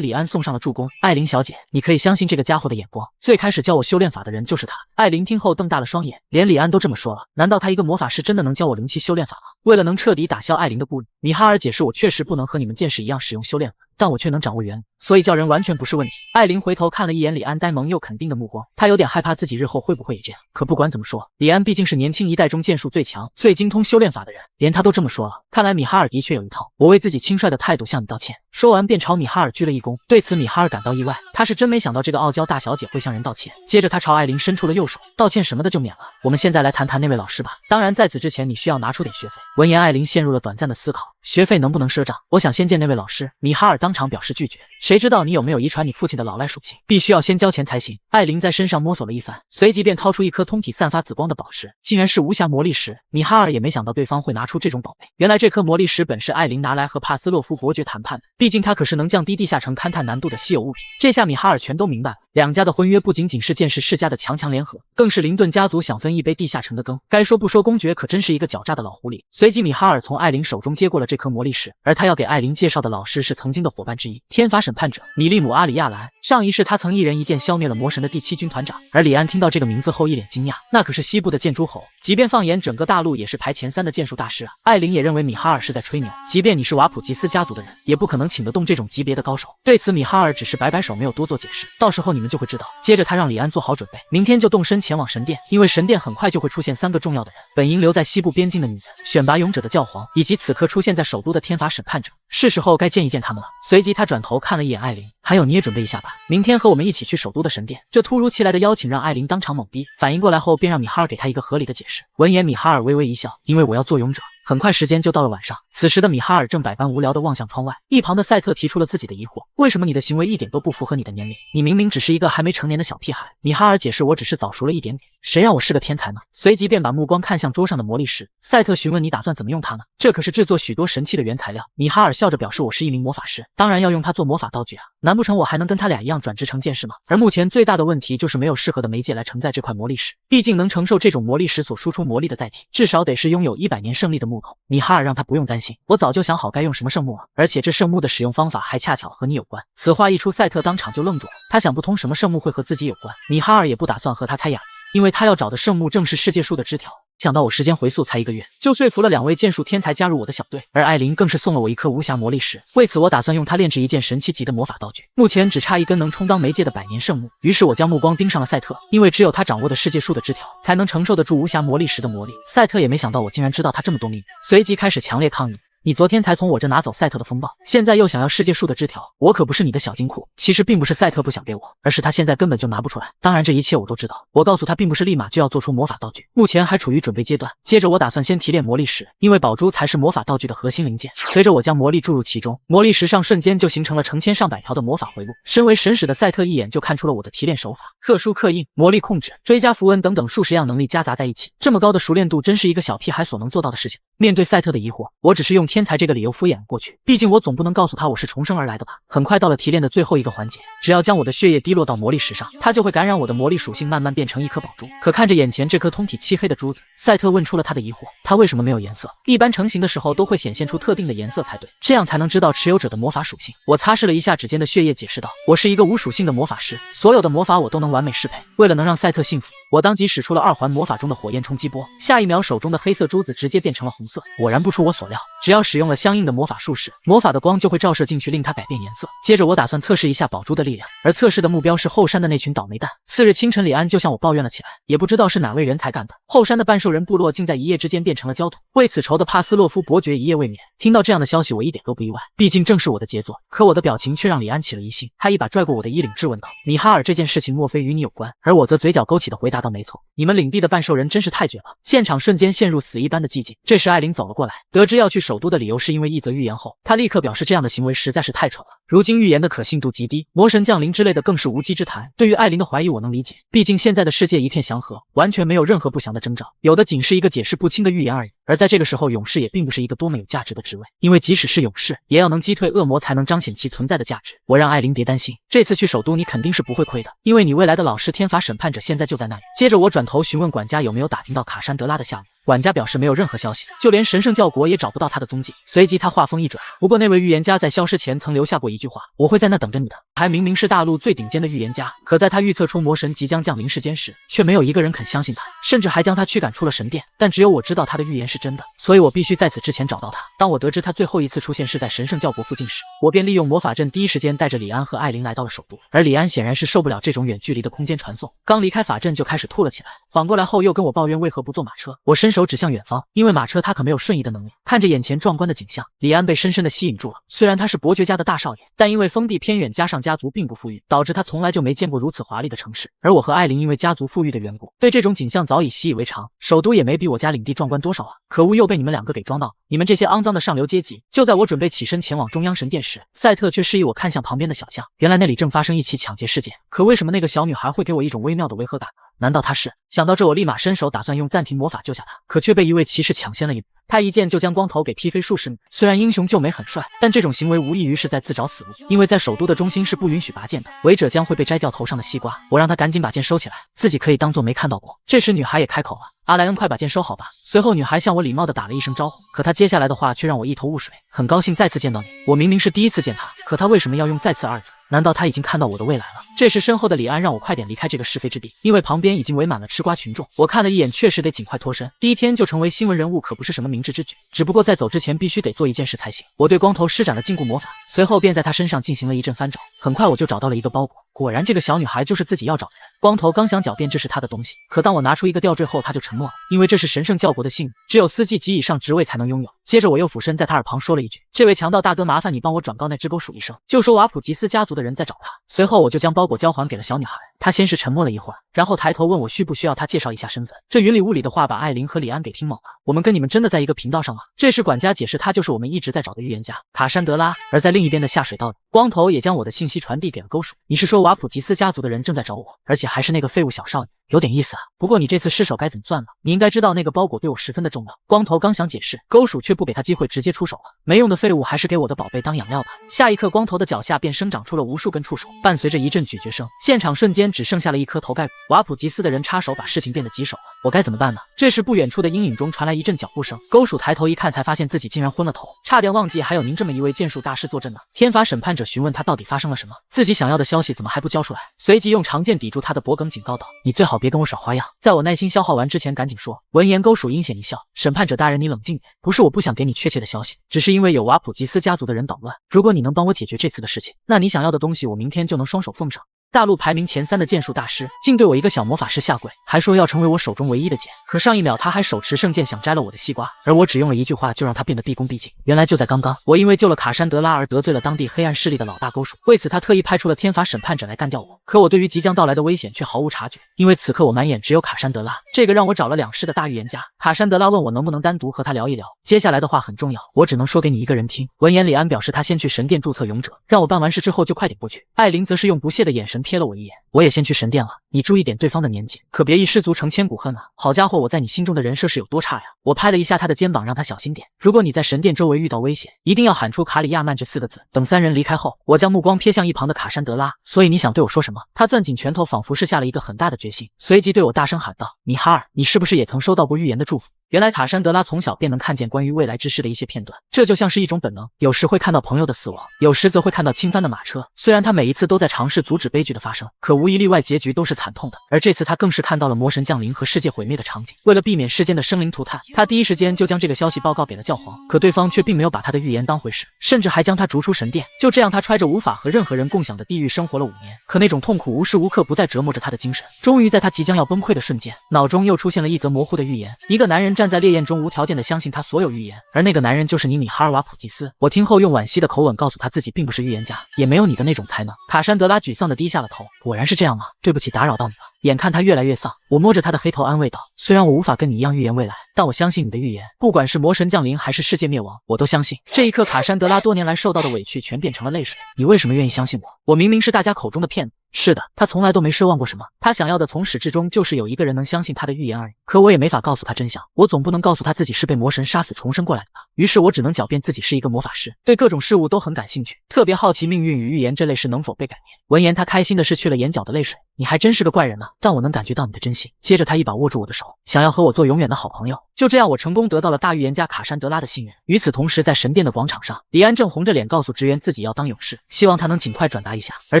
李安送上了助攻：“艾琳小姐，你可以相信这个家伙的眼光，最开始教我修炼法的人就是他。”艾琳听后瞪大了双眼，连李安都这么说了，难道他一个魔法师真的能教我灵气修炼法吗？为了能彻底打消艾琳的顾虑，米哈尔解释：“我确实不能和你们剑士一样使用修炼法，但我却能掌握原理，所以叫人完全不是问题。”艾琳回头看了一眼李安呆萌又肯定的目光，她有点害怕自己日后会不会也这样。可不管怎么说，李安毕竟是年轻一代中剑术最强、最精通修炼法的人，连他都这么说了，看来米哈尔的确有一套。我为自己轻率的态度向你道歉。说完便朝米哈尔鞠了一躬。对此米哈尔感到意外，他是真没想到这个傲娇大小姐会向人道歉。接着他朝艾琳伸出了右手，道歉什么的就免了，我们现在来谈谈那位老师吧。当然在此之前你需要拿出点学费。闻言艾琳陷入了短暂的思考，学费能不能赊账？我想先见那位老师。米哈尔当场表示拒绝，谁知道你有没有遗传你父亲的老赖属性，必须要先交钱才行。艾琳在身上摸索了一番，随即便掏出一颗通体散发紫光的宝石，竟然是无暇魔力石。米哈尔也没想到对方会拿出这种宝贝，原来这颗魔力石本是艾琳拿来和帕斯洛夫伯爵谈判的，毕竟它可是能降低地下城勘探难度的稀有物品。这下米哈尔全都明白了，两家的婚约不仅仅是剑士世家的强联合，更是林顿家族想分一杯地下城的羹。该说不说，公爵可真是一个狡诈的老狐狸。随即米哈尔从艾琳手中接过了这颗魔力石，而他要给艾琳介绍的老师是曾经的伙伴之一，天罚审判者米利姆·阿里亚兰。上一世他曾一人一剑消灭了魔神的第7军团长。而李安听到这个名字后一脸惊讶，那可是西部的剑诸侯，即便放眼整个大陆也是排前3的剑术大师啊。艾琳也认为米哈尔是在吹牛，即便你是瓦普吉斯家族的人，也不可能请得动这种级别的高手。对此米哈尔只是摆摆手，没有多做解释，到时候你们就会知道。接着他让李安做好准备，明天就动身前往神殿，因为神殿很快就会出现3个重要的人，本应留在西部边境的女人，选拔勇者的教皇，以及此刻出现在首都的天罚审判者。是时候该见一见他们了。随即他转头看了一眼艾琳，还有你也准备一下吧，明天和我们一起去首都的神殿。这突如其来的邀请让艾琳当场懵逼，反应过来后便让米哈尔给他一个合理的解释。闻言米哈尔微微一笑，因为我要做勇者。很快时间就到了晚上，此时的米哈尔正百般无聊地望向窗外。一旁的赛特提出了自己的疑惑：为什么你的行为一点都不符合你的年龄？你明明只是一个还没成年的小屁孩。米哈尔解释：我只是早熟了一点点，谁让我是个天才呢？随即便把目光看向桌上的魔力石。赛特询问：你打算怎么用它呢？这可是制作许多神器的原材料。米哈尔笑着表示：我是一名魔法师，当然要用它做魔法道具啊，难不成我还能跟他俩一样转职成剑士吗？而目前最大的问题就是没有适合的媒介来承载这块魔力石，毕竟能承受这种魔力石所输出魔力的载体，至少得是拥有100年胜利的木头。米哈尔让他不用担心，我早就想好该用什么圣木了，而且这圣木的使用方法还恰巧和你有关。此话一出，赛特当场就愣住了，他想不通什么圣木会和自己有关。米哈尔也不打算和他猜哑，因为他要找的圣木正是世界树的枝条。想到我时间回溯才1个月，就说服了2位剑术天才加入我的小队，而艾琳更是送了我一颗无暇魔力石。为此，我打算用它炼制一件神奇级的魔法道具。目前只差一根能充当媒介的百年圣木，于是我将目光盯上了赛特，因为只有他掌握的世界树的枝条，才能承受得住无暇魔力石的魔力。赛特也没想到我竟然知道他这么多秘密，随即开始强烈抗议。你昨天才从我这拿走赛特的风暴，现在又想要世界树的枝条，我可不是你的小金库。其实并不是赛特不想给我，而是他现在根本就拿不出来。当然这一切我都知道。我告诉他并不是立马就要做出魔法道具，目前还处于准备阶段。接着我打算先提炼魔力石，因为宝珠才是魔法道具的核心零件。随着我将魔力注入其中，魔力石上瞬间就形成了成千上百条的魔法回路。身为神使的赛特一眼就看出了我的提炼手法，特殊刻印、魔力控制、追加符文等等数十样能力夹杂在一起，这么高的熟练度真是一个小屁孩所能做到的事情。面对赛特的疑惑，我只是用天才这个理由敷衍过去，毕竟我总不能告诉他我是重生而来的吧。很快到了提炼的最后一个环节，只要将我的血液滴落到魔力石上，它就会感染我的魔力属性，慢慢变成一颗宝珠。可看着眼前这颗通体漆黑的珠子，赛特问出了他的疑惑，它为什么没有颜色？一般成型的时候都会显现出特定的颜色才对，这样才能知道持有者的魔法属性。我擦拭了一下指尖的血液，解释道，我是一个无属性的魔法师，所有的魔法我都能完美适配。为了能让赛特信服，我当即使出了2环魔法中的火焰冲击波，下一秒手中的黑色珠子直接变成了红色。果然不出我所料，只要使用了相应的魔法术式，魔法的光就会照射进去，令它改变颜色。接着我打算测试一下宝珠的力量，而测试的目标是后山的那群倒霉蛋。次日清晨，李安就向我抱怨了起来，也不知道是哪位人才干的，后山的半兽人部落竟在一夜之间变成了焦土，为此仇的帕斯洛夫伯爵一夜未眠。听到这样的消息，我一点都不意外，毕竟正是我的杰作。可我的表情却让李安起了疑心，他一把拽过我的衣领，质问道，米哈尔，这件事情莫非与你有关？而我则嘴角勾起的回答道，没错，你们领地的半兽人真是太绝了。现场瞬间陷入死一般的寂静。这时艾琳走了过来，得知要去首都的理由是因为一则预言后，他立刻表示这样的行为实在是太蠢了。如今预言的可信度极低，魔神降临之类的更是无稽之谈。对于艾琳的怀疑我能理解，毕竟现在的世界一片祥和，完全没有任何不祥的征兆，有的仅是一个解释不清的预言而已。而在这个时候，勇士也并不是一个多么有价值的职位，因为即使是勇士，也要能击退恶魔才能彰显其存在的价值。我让艾琳别担心，这次去首都你肯定是不会亏的，因为你未来的老师天罚审判者现在就在那里。接着我转头询问管家有没有打听到卡珊德拉的下落，管家表示没有任何消息，就连神圣教国也找不到他的踪迹。随即他话锋一转，不过那位预言家在消失前曾留下过一句话，我会在那等着你的。还明明是大陆最顶尖的预言家，可在他预测出魔神即将降临世间时，却没有一个人肯相信他，甚至还将他驱赶出了神殿。但只有我知道他的预言是真的，所以我必须在此之前找到他。当我得知他最后一次出现是在神圣教国附近时，我便利用魔法阵第一时间带着李安和艾琳来到了首都。而李安显然是受不了这种远距离的空间传送，刚离开法阵就开始吐了起来，缓过来后又跟我抱怨为何不坐马车。我伸手指向远方，因为马车他可没有瞬移的能力。看着眼前壮观的景象，李安被深深的吸引住了。虽然他是伯爵家的大少爷，但因为封地偏远，加上家族并不富裕，导致他从来就没见过如此华丽的城市。而我和艾琳因为家族富裕的缘故，对这种景象早已习以为常。首都也没比我家领地壮观多少啊！可恶，又被你们2个给装到了！你们这些肮脏的上流阶级！就在我准备起身前往中央神殿时，赛特却示意我看向旁边的小巷。原来那里正发生一起抢劫事件。可为什么那个小女孩会给我一种微妙的违和感？难道她是？想到这，我立马伸手打算用暂停魔法救下她，可却被一位骑士抢先了一步。他一剑就将光头给劈飞数十米。虽然英雄救美很帅，但这种行为无异于是在自找死路，因为在首都的中心是不允许拔剑的，违者将会被摘掉头上的西瓜。我让他赶紧把剑收起来，自己可以当做没看到过。这时女孩也开口了，阿莱恩，快把剑收好吧。随后女孩向我礼貌地打了一声招呼，可她接下来的话却让我一头雾水。很高兴再次见到你，我明明是第一次见她，可她为什么要用再次2字？难道她已经看到我的未来了？这时身后的李安让我快点离开这个是非之地，因为旁边已经围满了吃瓜群众。我看了一眼，确实得尽快脱身。第一天就成为新闻人物可不是什么明智之举，只不过在走之前必须得做一件事才行。我对光头施展了禁锢魔法，随后便在他身上进行了一阵翻找。很快我就找到了一个包裹，果然这个小女孩就是自己要找的人。光头刚想狡辩这是他的东西，可当我拿出一个吊坠后，他就沉默了，因为这是神圣教国的信物，只有司祭级以上职位才能拥有。接着我又俯身在他耳旁说了一句，这位强盗大哥，麻烦你帮我转告那只狗鼠一声，就说瓦普吉斯家族的人在找他。随后我就将包裹交还给了小女孩，她先是沉默了一会儿，然后抬头问我需不需要她介绍一下身份。这云里雾里的话把艾琳和李安给听懵了，我们跟你们真的在一个频道上吗？这时管家解释，他就是我们一直在找的预言家卡珊德拉。而在另一边的下水道里，光头也将我的信息传递给了狗鼠，你是说瓦普吉斯家族的人正在找我，而且还是那个废物小少女？有点意思啊，不过你这次失手该怎么算了？你应该知道那个包裹对我十分的重要。光头刚想解释，狗鼠却不给他机会，直接出手了。没用的废物，还是给我的宝贝当养料吧。下一刻，光头的脚下便生长出了无数根触手，伴随着一阵咀嚼声，现场瞬间边只剩下了一颗头盖骨。瓦普吉斯的人插手，把事情变得棘手了，我该怎么办呢？这时不远处的阴影中传来一阵脚步声，勾鼠抬头一看，才发现自己竟然昏了头，差点忘记还有您这么一位剑术大师坐镇呢。天罚审判者询问他到底发生了什么，自己想要的消息怎么还不交出来，随即用长剑抵住他的脖颈，警告道：“你最好别跟我耍花样，在我耐心消耗完之前赶紧说。”闻言，勾鼠阴险一笑：“审判者大人，你冷静点，不是我不想给你确切的消息，只是因为有瓦普吉斯家族的人捣乱。如果你能帮我解决这次的事情，那你想要的东西我明天就能双手奉上。”大陆排名前3的剑术大师竟对我一个小魔法师下跪，还说要成为我手中唯一的剑。可上一秒他还手持圣剑想摘了我的西瓜，而我只用了一句话就让他变得毕恭毕敬。原来就在刚刚，我因为救了卡珊德拉而得罪了当地黑暗势力的老大勾鼠，为此他特意派出了天罚审判者来干掉我。可我对于即将到来的危险却毫无察觉，因为此刻我满眼只有卡珊德拉这个让我找了2世的大预言家。卡珊德拉问我能不能单独和他聊一聊，接下来的话很重要，我只能说给你一个人听。闻言，李安表示他先去神殿注册勇者，让我办完事之后就快点过去。艾琳则是用不屑的眼神瞥了我一眼，我也先去神殿了，你注意点对方的年纪，可别一失足成千古恨啊！好家伙，我在你心中的人设是有多差呀！我拍了一下他的肩膀，让他小心点。如果你在神殿周围遇到危险，一定要喊出卡里亚曼这4个字。等3人离开后，我将目光瞥向一旁的卡珊德拉。所以你想对我说什么？他攥紧拳头，仿佛是下了一个很大的决心，随即对我大声喊道：“米哈尔，你是不是也曾收到过预言的祝福？”原来卡珊德拉从小便能看见关于未来之事的一些片段，这就像是一种本能，有时会看到朋友的死亡，有时则会看到倾翻的马车。虽然他每一次都在尝试阻止悲剧的发生，可无一例外结局都是惨痛的。而这次他更是看到了魔神降临和世界毁灭的场景。为了避免世间的生灵涂炭，他第一时间就将这个消息报告给了教皇，可对方却并没有把他的预言当回事，甚至还将他逐出神殿。就这样，他揣着无法和任何人共享的地狱生活了5年。可那种痛苦无时无刻不在折磨着他的精神。终于在他即将要崩溃的瞬间，脑中又出现了一则模糊的预言，一个男人站在烈焰中无条件的相信他所有预言，而那个男人就是你米哈尔瓦普吉斯。我听后用惋惜的口吻告诉他自己并不是预言家，也没有你的那种才能。卡珊德拉沮丧地低下了头，果然是这样吗？对不起，打扰到你了。眼看他越来越丧，我摸着他的黑头安慰道：“虽然我无法跟你一样预言未来，但我相信你的预言，不管是魔神降临还是世界灭亡，我都相信。”这一刻，卡珊德拉多年来受到的委屈全变成了泪水。你为什么愿意相信我？我明明是大家口中的骗子。是的，他从来都没奢望过什么，他想要的从始至终就是有一个人能相信他的预言而已。可我也没法告诉他真相，我总不能告诉他自己是被魔神杀死重生过来的吧。于是我只能狡辩自己是一个魔法师，对各种事物都很感兴趣，特别好奇命运与预言这类事能否被改变。闻言，他开心的拭去了眼角的泪水。你还真是个怪人呢，但我能感觉到你的真心。接着他一把握住我的手，想要和我做永远的好朋友。就这样，我成功得到了大预言家卡珊德拉的信任。与此同时，在神殿的广场上，李安正红着脸告诉职员自己要当勇士，希望他能尽快转达一下。而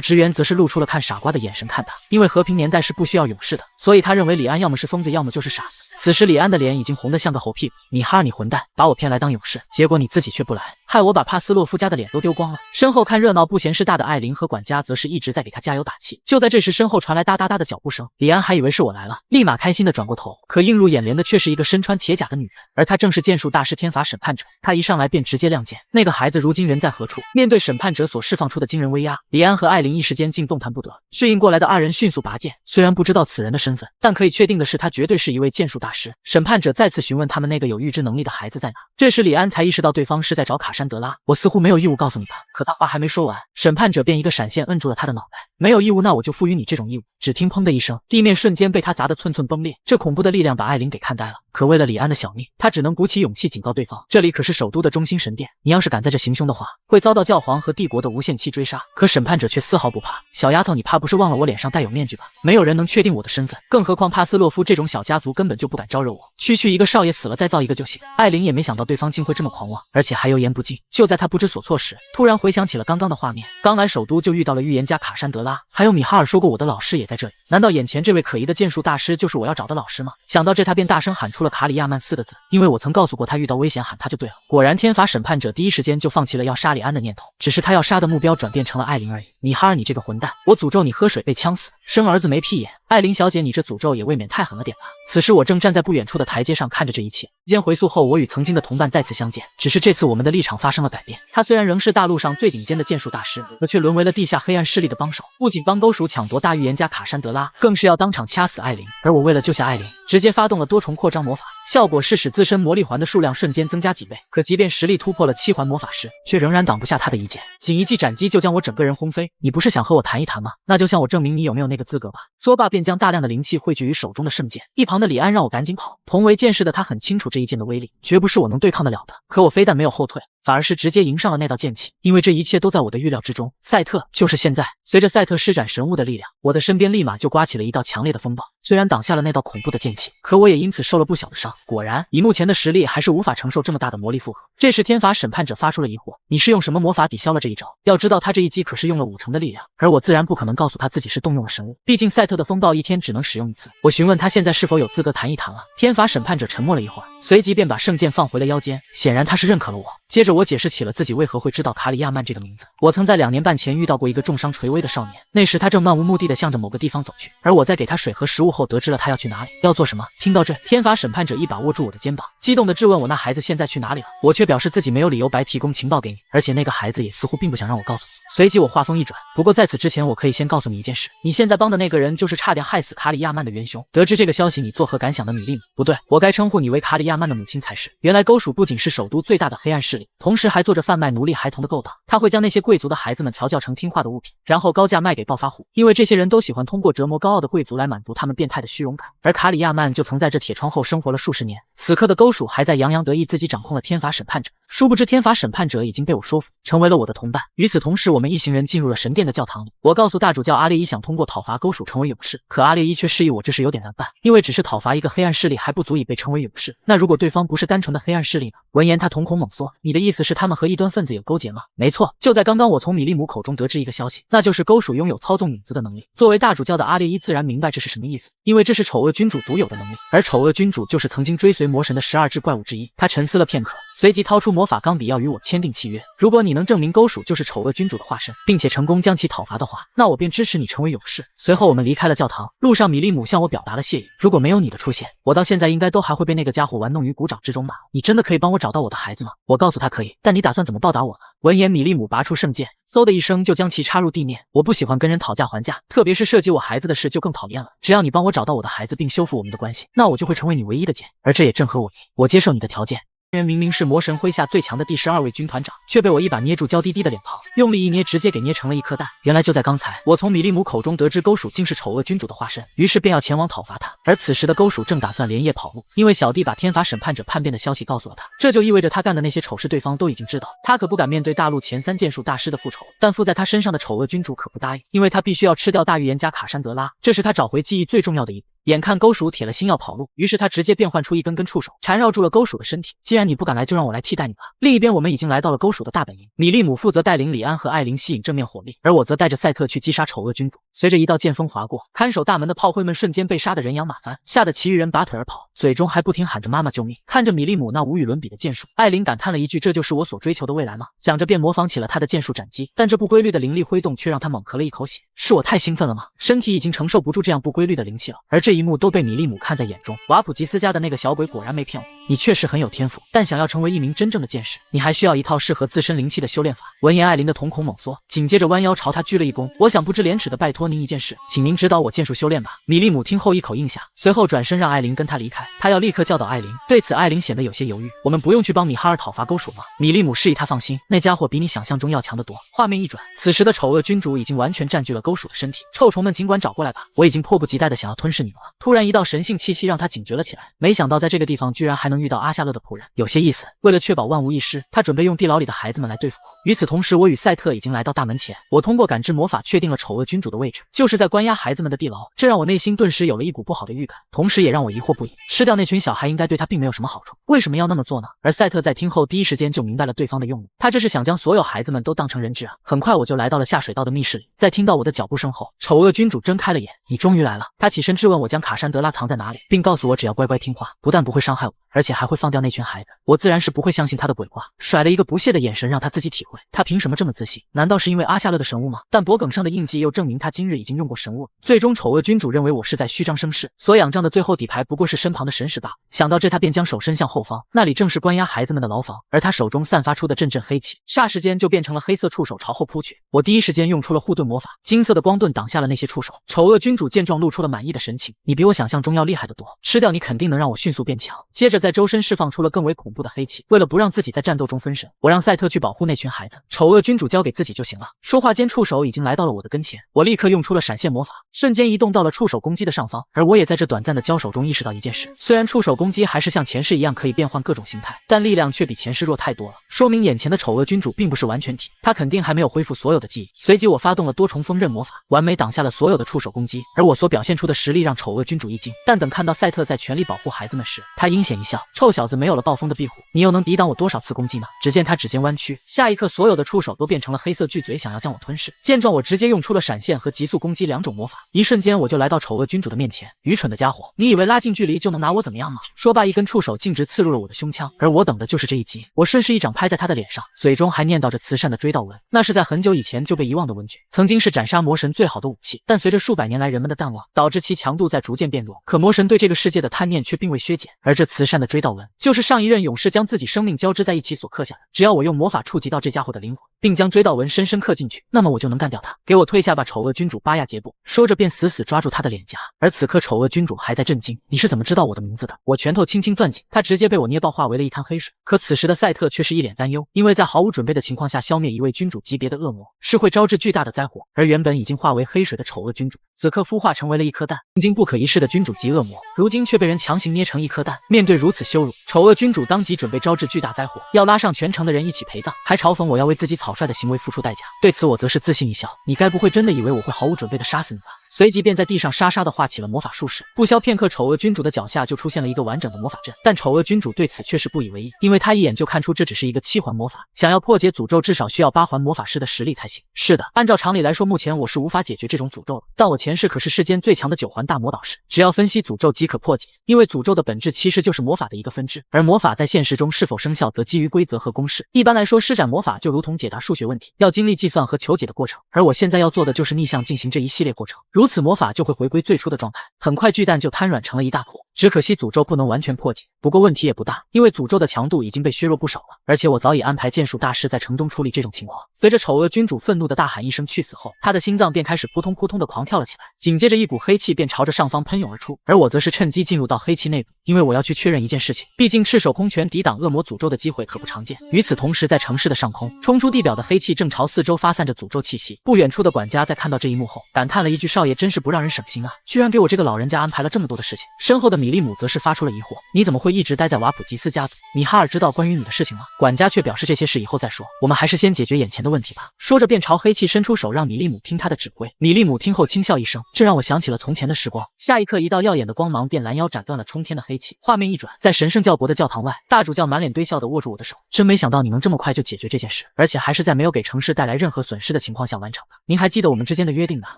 职员则是露出了看傻瓜的眼神看他，因为和平年代是不需要勇士的，所以他认为李安要么是疯子，要么就是傻子。此时李安的脸已经红得像个猴屁股。米哈尔，你混蛋，把我骗来当勇士，结果你自己却不来，害我把帕斯洛夫家的脸都丢光了。身后看热闹不嫌事大的艾琳和管家则是一直在给他加油打气。就在这时，身后传来哒哒哒的脚步声，李安还以为是我来了，立马开心的转过头，可映入眼帘的却是一个身穿铁甲的女人，而她正是剑术大师天罚审判者。她一上来便直接亮剑，那个孩子如今人在何处？面对审判者所释放出的惊人威压，李安和艾琳一时间竟动弹不得。适应过来的二人迅速拔剑，虽然不知道此人的身份，但可以确定的是他绝对是一位剑术大师。审判者再次询问他们那个有预知能力的孩子在哪。这时李安才意识到对方是在找卡珊德拉，我似乎没有义务告诉你吧。可他话还没说完，审判者便一个闪现摁住了他的脑袋。没有义务，那我就赋予你这种义务。只听砰的一声，地面瞬间被他砸得寸寸崩裂，这恐怖的力量把艾琳给看呆了。可为了李安的小命，他只能鼓起勇气警告对方，这里可是首都的中心神殿，你要是敢在这行凶的话，会遭到教皇和帝国的无限期追杀。可审判者却丝毫不怕，小丫头，你怕不是忘了我脸上带有面具吧？没有人能确定我的身份，更何况帕斯洛夫这种小家族根本就不敢招惹我。区一个少爷死了再造一个就行。艾琳也没想到对方竟会这么狂妄，而且还油盐不进。就在他不知所措时，突然回想起了刚刚的画面，刚来首都就遇到了预言家卡珊德拉，还有米哈尔说过我的老师也在这里。难道眼前这位可疑的剑术大师就是我要找的老师吗？想到这，他便大声喊出了卡里亚曼4个字，因为我曾告诉过他遇到危险喊他就对了。果然，天罚审判者第一时间就放弃了要杀李安的念头，只是他要杀的目标转变成了艾琳而已。米哈尔，你这个混蛋，我诅咒你喝水被呛死，生儿子没屁眼。艾琳小姐，你这诅咒也未免太狠了点吧。此时我正站在不远处的台阶上看着这一切。时间回溯后，我与曾经的同伴再次相见，只是这次我们的立场发生了改变。他虽然仍是大陆上最顶尖的剑术大师，可却沦为了地下黑暗势力的帮手，不仅帮勾鼠抢夺大预言家卡珊德拉，更是要当场掐死艾琳。而我为了救下艾琳，直接发动了多重扩张魔法，效果是使自身魔力环的数量瞬间增加几倍。可即便实力突破了7环魔法师，却仍然挡不下他的一剑，仅一记斩击就将我整个人轰飞。你不是想和我谈一谈吗？那就向我证明你有没有那个资格吧。说罢便将大量的灵气汇聚于手中的圣剑。一旁的李安让我赶紧跑，同为剑士的他很清楚这一剑的威力，绝不是我能对抗得了的。可我非但没有后退，反而是直接迎上了那道剑气，因为这一切都在我的预料之中。赛特，就是现在！随着赛特施展神物的力量，我的身边立马就刮起了一道强烈的风暴。虽然挡下了那道恐怖的剑气，可我也因此受了不小的伤。果然，以目前的实力，还是无法承受这么大的魔力负荷。这时，天罚审判者发出了疑惑：你是用什么魔法抵消了这一招？要知道，他这一击可是用了50%的力量，而我自然不可能告诉他自己是动用了神物，毕竟赛特的风暴一天只能使用一次。我询问他现在是否有资格谈一谈了。天罚审判者沉默了一会儿，随即便把圣剑放回了腰间，显然他是认可了我。接着我解释起了自己为何会知道卡里亚曼这个名字。我曾在2年半前遇到过一个重伤垂危的少年，那时他正漫无目的地向着某个地方走去，而我在给他水和食物后得知了他要去哪里，要做什么。听到这，天罚审判者一把握住我的肩膀，激动地质问我那孩子现在去哪里了。我却表示自己没有理由白提供情报给你，而且那个孩子也似乎并不想让我告诉你。随即我话锋一转，不过在此之前我可以先告诉你一件事，你现在帮的那个人就是差点害死卡里亚曼的元凶。得知这个消息你作何感想的米利姆？不对，我该称呼你为卡里亚曼的母亲才是。原来勾鼠不仅是首都最大的黑暗势力，同时还做着贩卖奴隶孩童的勾当。他会将那些贵族的孩子们调教成听话的物品，然后高价卖给暴发户，因为这些人都喜欢通过折磨高傲的贵族来满足他们变态的虚荣感。而卡里亚曼就曾在这铁窗后生活了数十年，此刻的勾鼠还在洋洋得意自己掌控了天罚审判者，殊不知天罚审判者已经被我说服，成为了我的同伴。与此同时，我们一行人进入了神殿的教堂里。我告诉大主教阿列伊想通过讨伐勾鼠成为勇士，可阿列伊却示意我这事有点难办，因为只是讨伐一个黑暗势力还不足以被称为勇士。那如果对方不是单纯的黑暗势力呢？闻言他瞳孔猛缩，你的意思是他们和异端分子有勾结吗？没错，就在刚刚我从米利姆口中得知一个消息，那就是勾鼠拥有操纵影子的能力。作为大主教的阿列伊自然明白这是什么意思，因为这是丑恶君主独有的能力，而丑恶君主就是曾经追随魔神的12只怪物之一。他沉思了片刻，随即掏出魔法钢笔要与我签订契约。如果你能证明勾鼠就是丑恶君主的化身，并且成功将其讨伐的话，那我便支持你成为勇士。随后我们离开了教堂，路上米利姆向我表达了谢意。如果没有你的出现，我到现在应该都还会被那个家伙玩弄于股掌之中吧？你真的可以帮我找到我的孩子吗？我告诉他可以，但你打算怎么报答我呢？闻言，米利姆拔出圣剑，嗖的一声就将其插入地面。我不喜欢跟人讨价还价，特别是涉及我孩子的事就更讨厌了。只要你帮我找到我的孩子并修复我们的关系，那我就会成为你唯一的剑，而这也正合我意。我接受你的条件。人明明是魔神麾下最强的第12位军团长，却被我一把捏住娇滴滴的脸庞，用力一捏，直接给捏成了一颗蛋。原来就在刚才，我从米利姆口中得知勾鼠竟是丑恶君主的化身，于是便要前往讨伐他。而此时的勾鼠正打算连夜跑路，因为小弟把天罚审判者叛变的消息告诉了他，这就意味着他干的那些丑事对方都已经知道。他可不敢面对大陆前3剑术大师的复仇，但附在他身上的丑恶君主可不答应，因为他必须要吃掉大预言家卡珊德拉，这是他找回记忆最重要的一步。眼看勾鼠铁了心要跑路，于是他直接变换出一根根触手，缠绕住了勾鼠的身体。既然你不敢来，就让我来替代你吧。另一边，我们已经来到了勾鼠的大本营，米利姆负责带领李安和艾琳吸引正面火力，而我则带着赛特去击杀丑恶君主。随着一道剑锋划过，看守大门的炮灰们瞬间被杀得人仰马翻，吓得其余人拔腿而跑，嘴中还不停喊着妈妈救命。看着米利姆那无与伦比的剑术，艾琳感叹了一句：这就是我所追求的未来吗？讲着便模仿起了他的剑术斩击，但这不规律的灵力挥动却让他猛咳了一口血。是我太兴奋了吗？身体已经承受不住这样不规律的灵气了。而这一幕都被米利姆看在眼中。瓦普吉斯家的那个小鬼果然没骗我，你确实很有天赋，但想要成为一名真正的剑士，你还需要一套适合自身灵气的修炼法。闻言，艾琳的瞳孔猛缩，紧接着弯腰朝他鞠了一躬。我想不知廉耻的拜托您一件事，请您指导我剑术修炼吧。米利姆听后一口应下，随后转身让艾琳跟他离开，他要立刻教导艾琳。对此，艾琳显得有些犹豫。我们不用去帮米哈尔讨伐勾鼠吗？米利姆示意他放心，那家伙比你想象中要强得多。画面一转，此时的丑恶君主已经完全占据了勾鼠的身体。臭虫们尽管找过来吧，我已经迫不及待的想要吞噬你们了。突然一道神性气息让他警觉了起来，没想到在这个地方居然还能遇到阿夏勒的仆人，有些意思。为了确保万无一失，他准备用地牢里的孩子们来对付我。与此同时，我与赛特已经来到大门前，我通过感知魔法确定了丑恶君主的位置，就是在关押孩子们的地牢，这让我内心顿时有了一股不好的预感，同时也让我疑惑不已。吃掉那群小孩应该对他并没有什么好处，为什么要那么做呢？而赛特在听后第一时间就明白了对方的用意，他这是想将所有孩子们都当成人质啊！很快我就来到了下水道的密室里，在听到我的脚步声后，丑恶君主睁开了眼，你终于来了。他起身质问我将卡珊德拉藏在哪里，并告诉我只要乖乖听话，不但不会伤害我，而且还会放掉那群孩子。我自然是不会相信他的鬼话，甩了一个不屑的眼神让他自己体会。他凭什么这么自信？难道是因为阿夏勒的神物吗？但脖颈上的印记又证明他今日已经用过神物。最终丑恶君主认为我是在虚张声势，所仰仗的最后底牌不过是身旁的神使罢了。想到这，他便将手伸向后方，那里正是关押孩子们的牢房，而他手中散发出的阵阵黑气，霎时间就变成了黑色触手朝后扑去。我第一时间用出了护盾魔法，金色的光盾挡下了那些触手。丑恶君主见状露出了满意的神情，你比我想象中要厉害得多，吃掉你肯定能让我迅速变强。接着在周身释放出了更为恐怖的黑气，为了不让自己在战斗中分神，我让赛特去保护那群孩子，丑恶君主交给自己就行了。说话间，触手已经来到了我的跟前，我立刻用出了闪现魔法，瞬间移动到了触手攻击的上方。而我也在这短暂的交手中意识到一件事，虽然触手攻击还是像前世一样可以变换各种形态，但力量却比前世弱太多了，说明眼前的丑恶君主并不是完全体，他肯定还没有恢复所有的记忆。随即我发动了多重锋刃魔法，完美挡下了所有的触手攻击，而我所表现出的实力让丑恶君主一惊。但等看到赛特在全力保护孩子们时，他阴险一笑，臭小子，没有了暴风的庇护，你又能抵挡我多少次攻击呢？只见他指尖弯曲，下一刻所有的触手都变成了黑色巨嘴，想要将我吞噬。见状，我直接用出了闪现和急速攻击两种魔法，一瞬间我就来到丑恶君主的面前。愚蠢的家伙，你以为拉近距离就能拿我怎么样吗？说罢，一根触手径直刺入了我的胸腔，而我等的就是这一击。我顺势一掌拍在他的脸上，嘴中还念叨着慈善的追悼文，那是在很久以前就被遗忘的文具，曾经是斩杀魔神最好的武器，但随着数百年来人们的淡忘，导致其强度在逐渐变弱。可魔神对这个世界的贪念却并未削减，而这慈善的追悼文就是上一任勇士将自己生命交织在一起所刻下的。只要我用魔法触及到这家伙的灵魂，并将追悼文深深刻进去，那么我就能干掉他。给我退下吧，丑恶君主巴亚杰布！说着便死死抓住他的脸颊。而此刻丑恶君主还在震惊，你是怎么知道我的名字的？我拳头轻轻攥紧，他直接被我捏爆，化为了一滩黑水。可此时的赛特却是一脸担忧，因为在毫无准备的情况下消灭一位君主级别的恶魔，是会招致巨大的灾祸。而原本已经化为黑水的丑恶君主，此刻孵化成为了一颗蛋，曾经不可一世的君主级恶魔，如今却被人强行捏成一颗蛋。面对如此羞辱，丑恶君主当即准备招致巨大灾祸，要拉上全城的人一起陪葬，还嘲讽我要为自己草率的行为付出代价。对此我则是自信一笑，你该不会真的以为我会毫无准备的杀死你吧？随即便在地上沙沙地画起了魔法术式。不消片刻，丑恶君主的脚下就出现了一个完整的魔法阵，但丑恶君主对此却是不以为意，因为他一眼就看出这只是一个7环魔法，想要破解诅咒至少需要8环魔法师的实力才行。是的，按照常理来说，目前我是无法解决这种诅咒的，但我前世可是世间最强的9环大魔导师，只要分析诅咒即可破解。因为诅咒的本质其实就是魔法的一个分支，而魔法在现实中是否生效则基于规则和公式。一般来说，施展魔法就如同解答数学问题，要经历计算和求解的过程，而我现在要做的就是逆向进行这一系列过程，如此魔法就会回归最初的状态。很快巨蛋就瘫软成了一大坨，只可惜诅咒不能完全破解，不过问题也不大，因为诅咒的强度已经被削弱不少了，而且我早已安排剑术大师在城中处理这种情况。随着丑恶君主愤怒的大喊一声去死后，他的心脏便开始扑通扑通的狂跳了起来，紧接着一股黑气便朝着上方喷涌而出，而我则是趁机进入到黑气内部，因为我要去确认一件事情，毕竟赤手空拳抵挡恶魔诅咒的机会可不常见。与此同时，在城市的上空冲出地表的黑气正朝四周发散着诅咒气息，不远处的管家在看到这一幕后感叹了一句，少爷真是不让人省心啊，居然给我这个老人家安排了这么多的事情。身后的米利姆则是发出了疑惑，你怎么会一直待在瓦普吉斯家族？米哈尔知道关于你的事情吗？管家却表示这些事以后再说，我们还是先解决眼前的问题吧。说着便朝黑气伸出手，让米利姆听他的指挥。米利姆听后轻笑一声，这让我想起了从前的时光。下一刻，一道耀眼的光芒便拦腰斩断了冲天的黑气。画面一转，在神圣教国的教堂外，大主教满脸堆笑地握住我的手，真没想到你能这么快就解决这件事，而且还是在没有给城市带来任何损失的情况下完成的。您还记得我们之间的约定吧？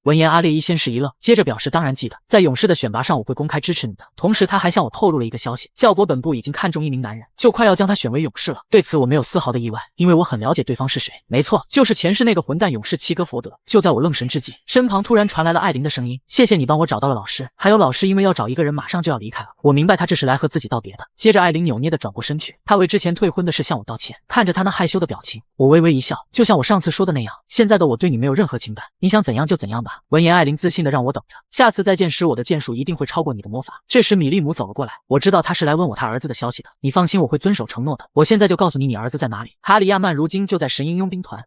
闻言，阿列伊先是一愣，接着表示当然记得，在勇士的选拔上我会公开支持你的。同时他还向我透露了一个消息，教国本部已经看中一名男人，就快要将他选为勇士了。对此我没有丝毫的意外，因为我很了解对方是谁，没错，就是前世那个混蛋勇士齐格佛德。就在我愣神之际，身旁突然传来了艾琳的声音，谢谢你帮我找到了老师，还有老师因为要找一个人马上就要离开了，我明白他这是来和自己道别的。接着艾琳扭捏地转过身去，她为之前退婚的事向我道歉。看着她那害羞的表情，我微微一笑，就像我上次说的那样，现在的我对你没有任何情感，你想怎样就怎样吧。闻言，艾琳自信地让我等着，下次再见时我的剑术一定会超过你的魔法。这时米利姆走了过来，我知道他是来问我他儿子的消息的，你放心，我会遵守承诺的。我现在就告诉你，你儿子在哪里。哈里亚曼如今就在神鹰佣兵团，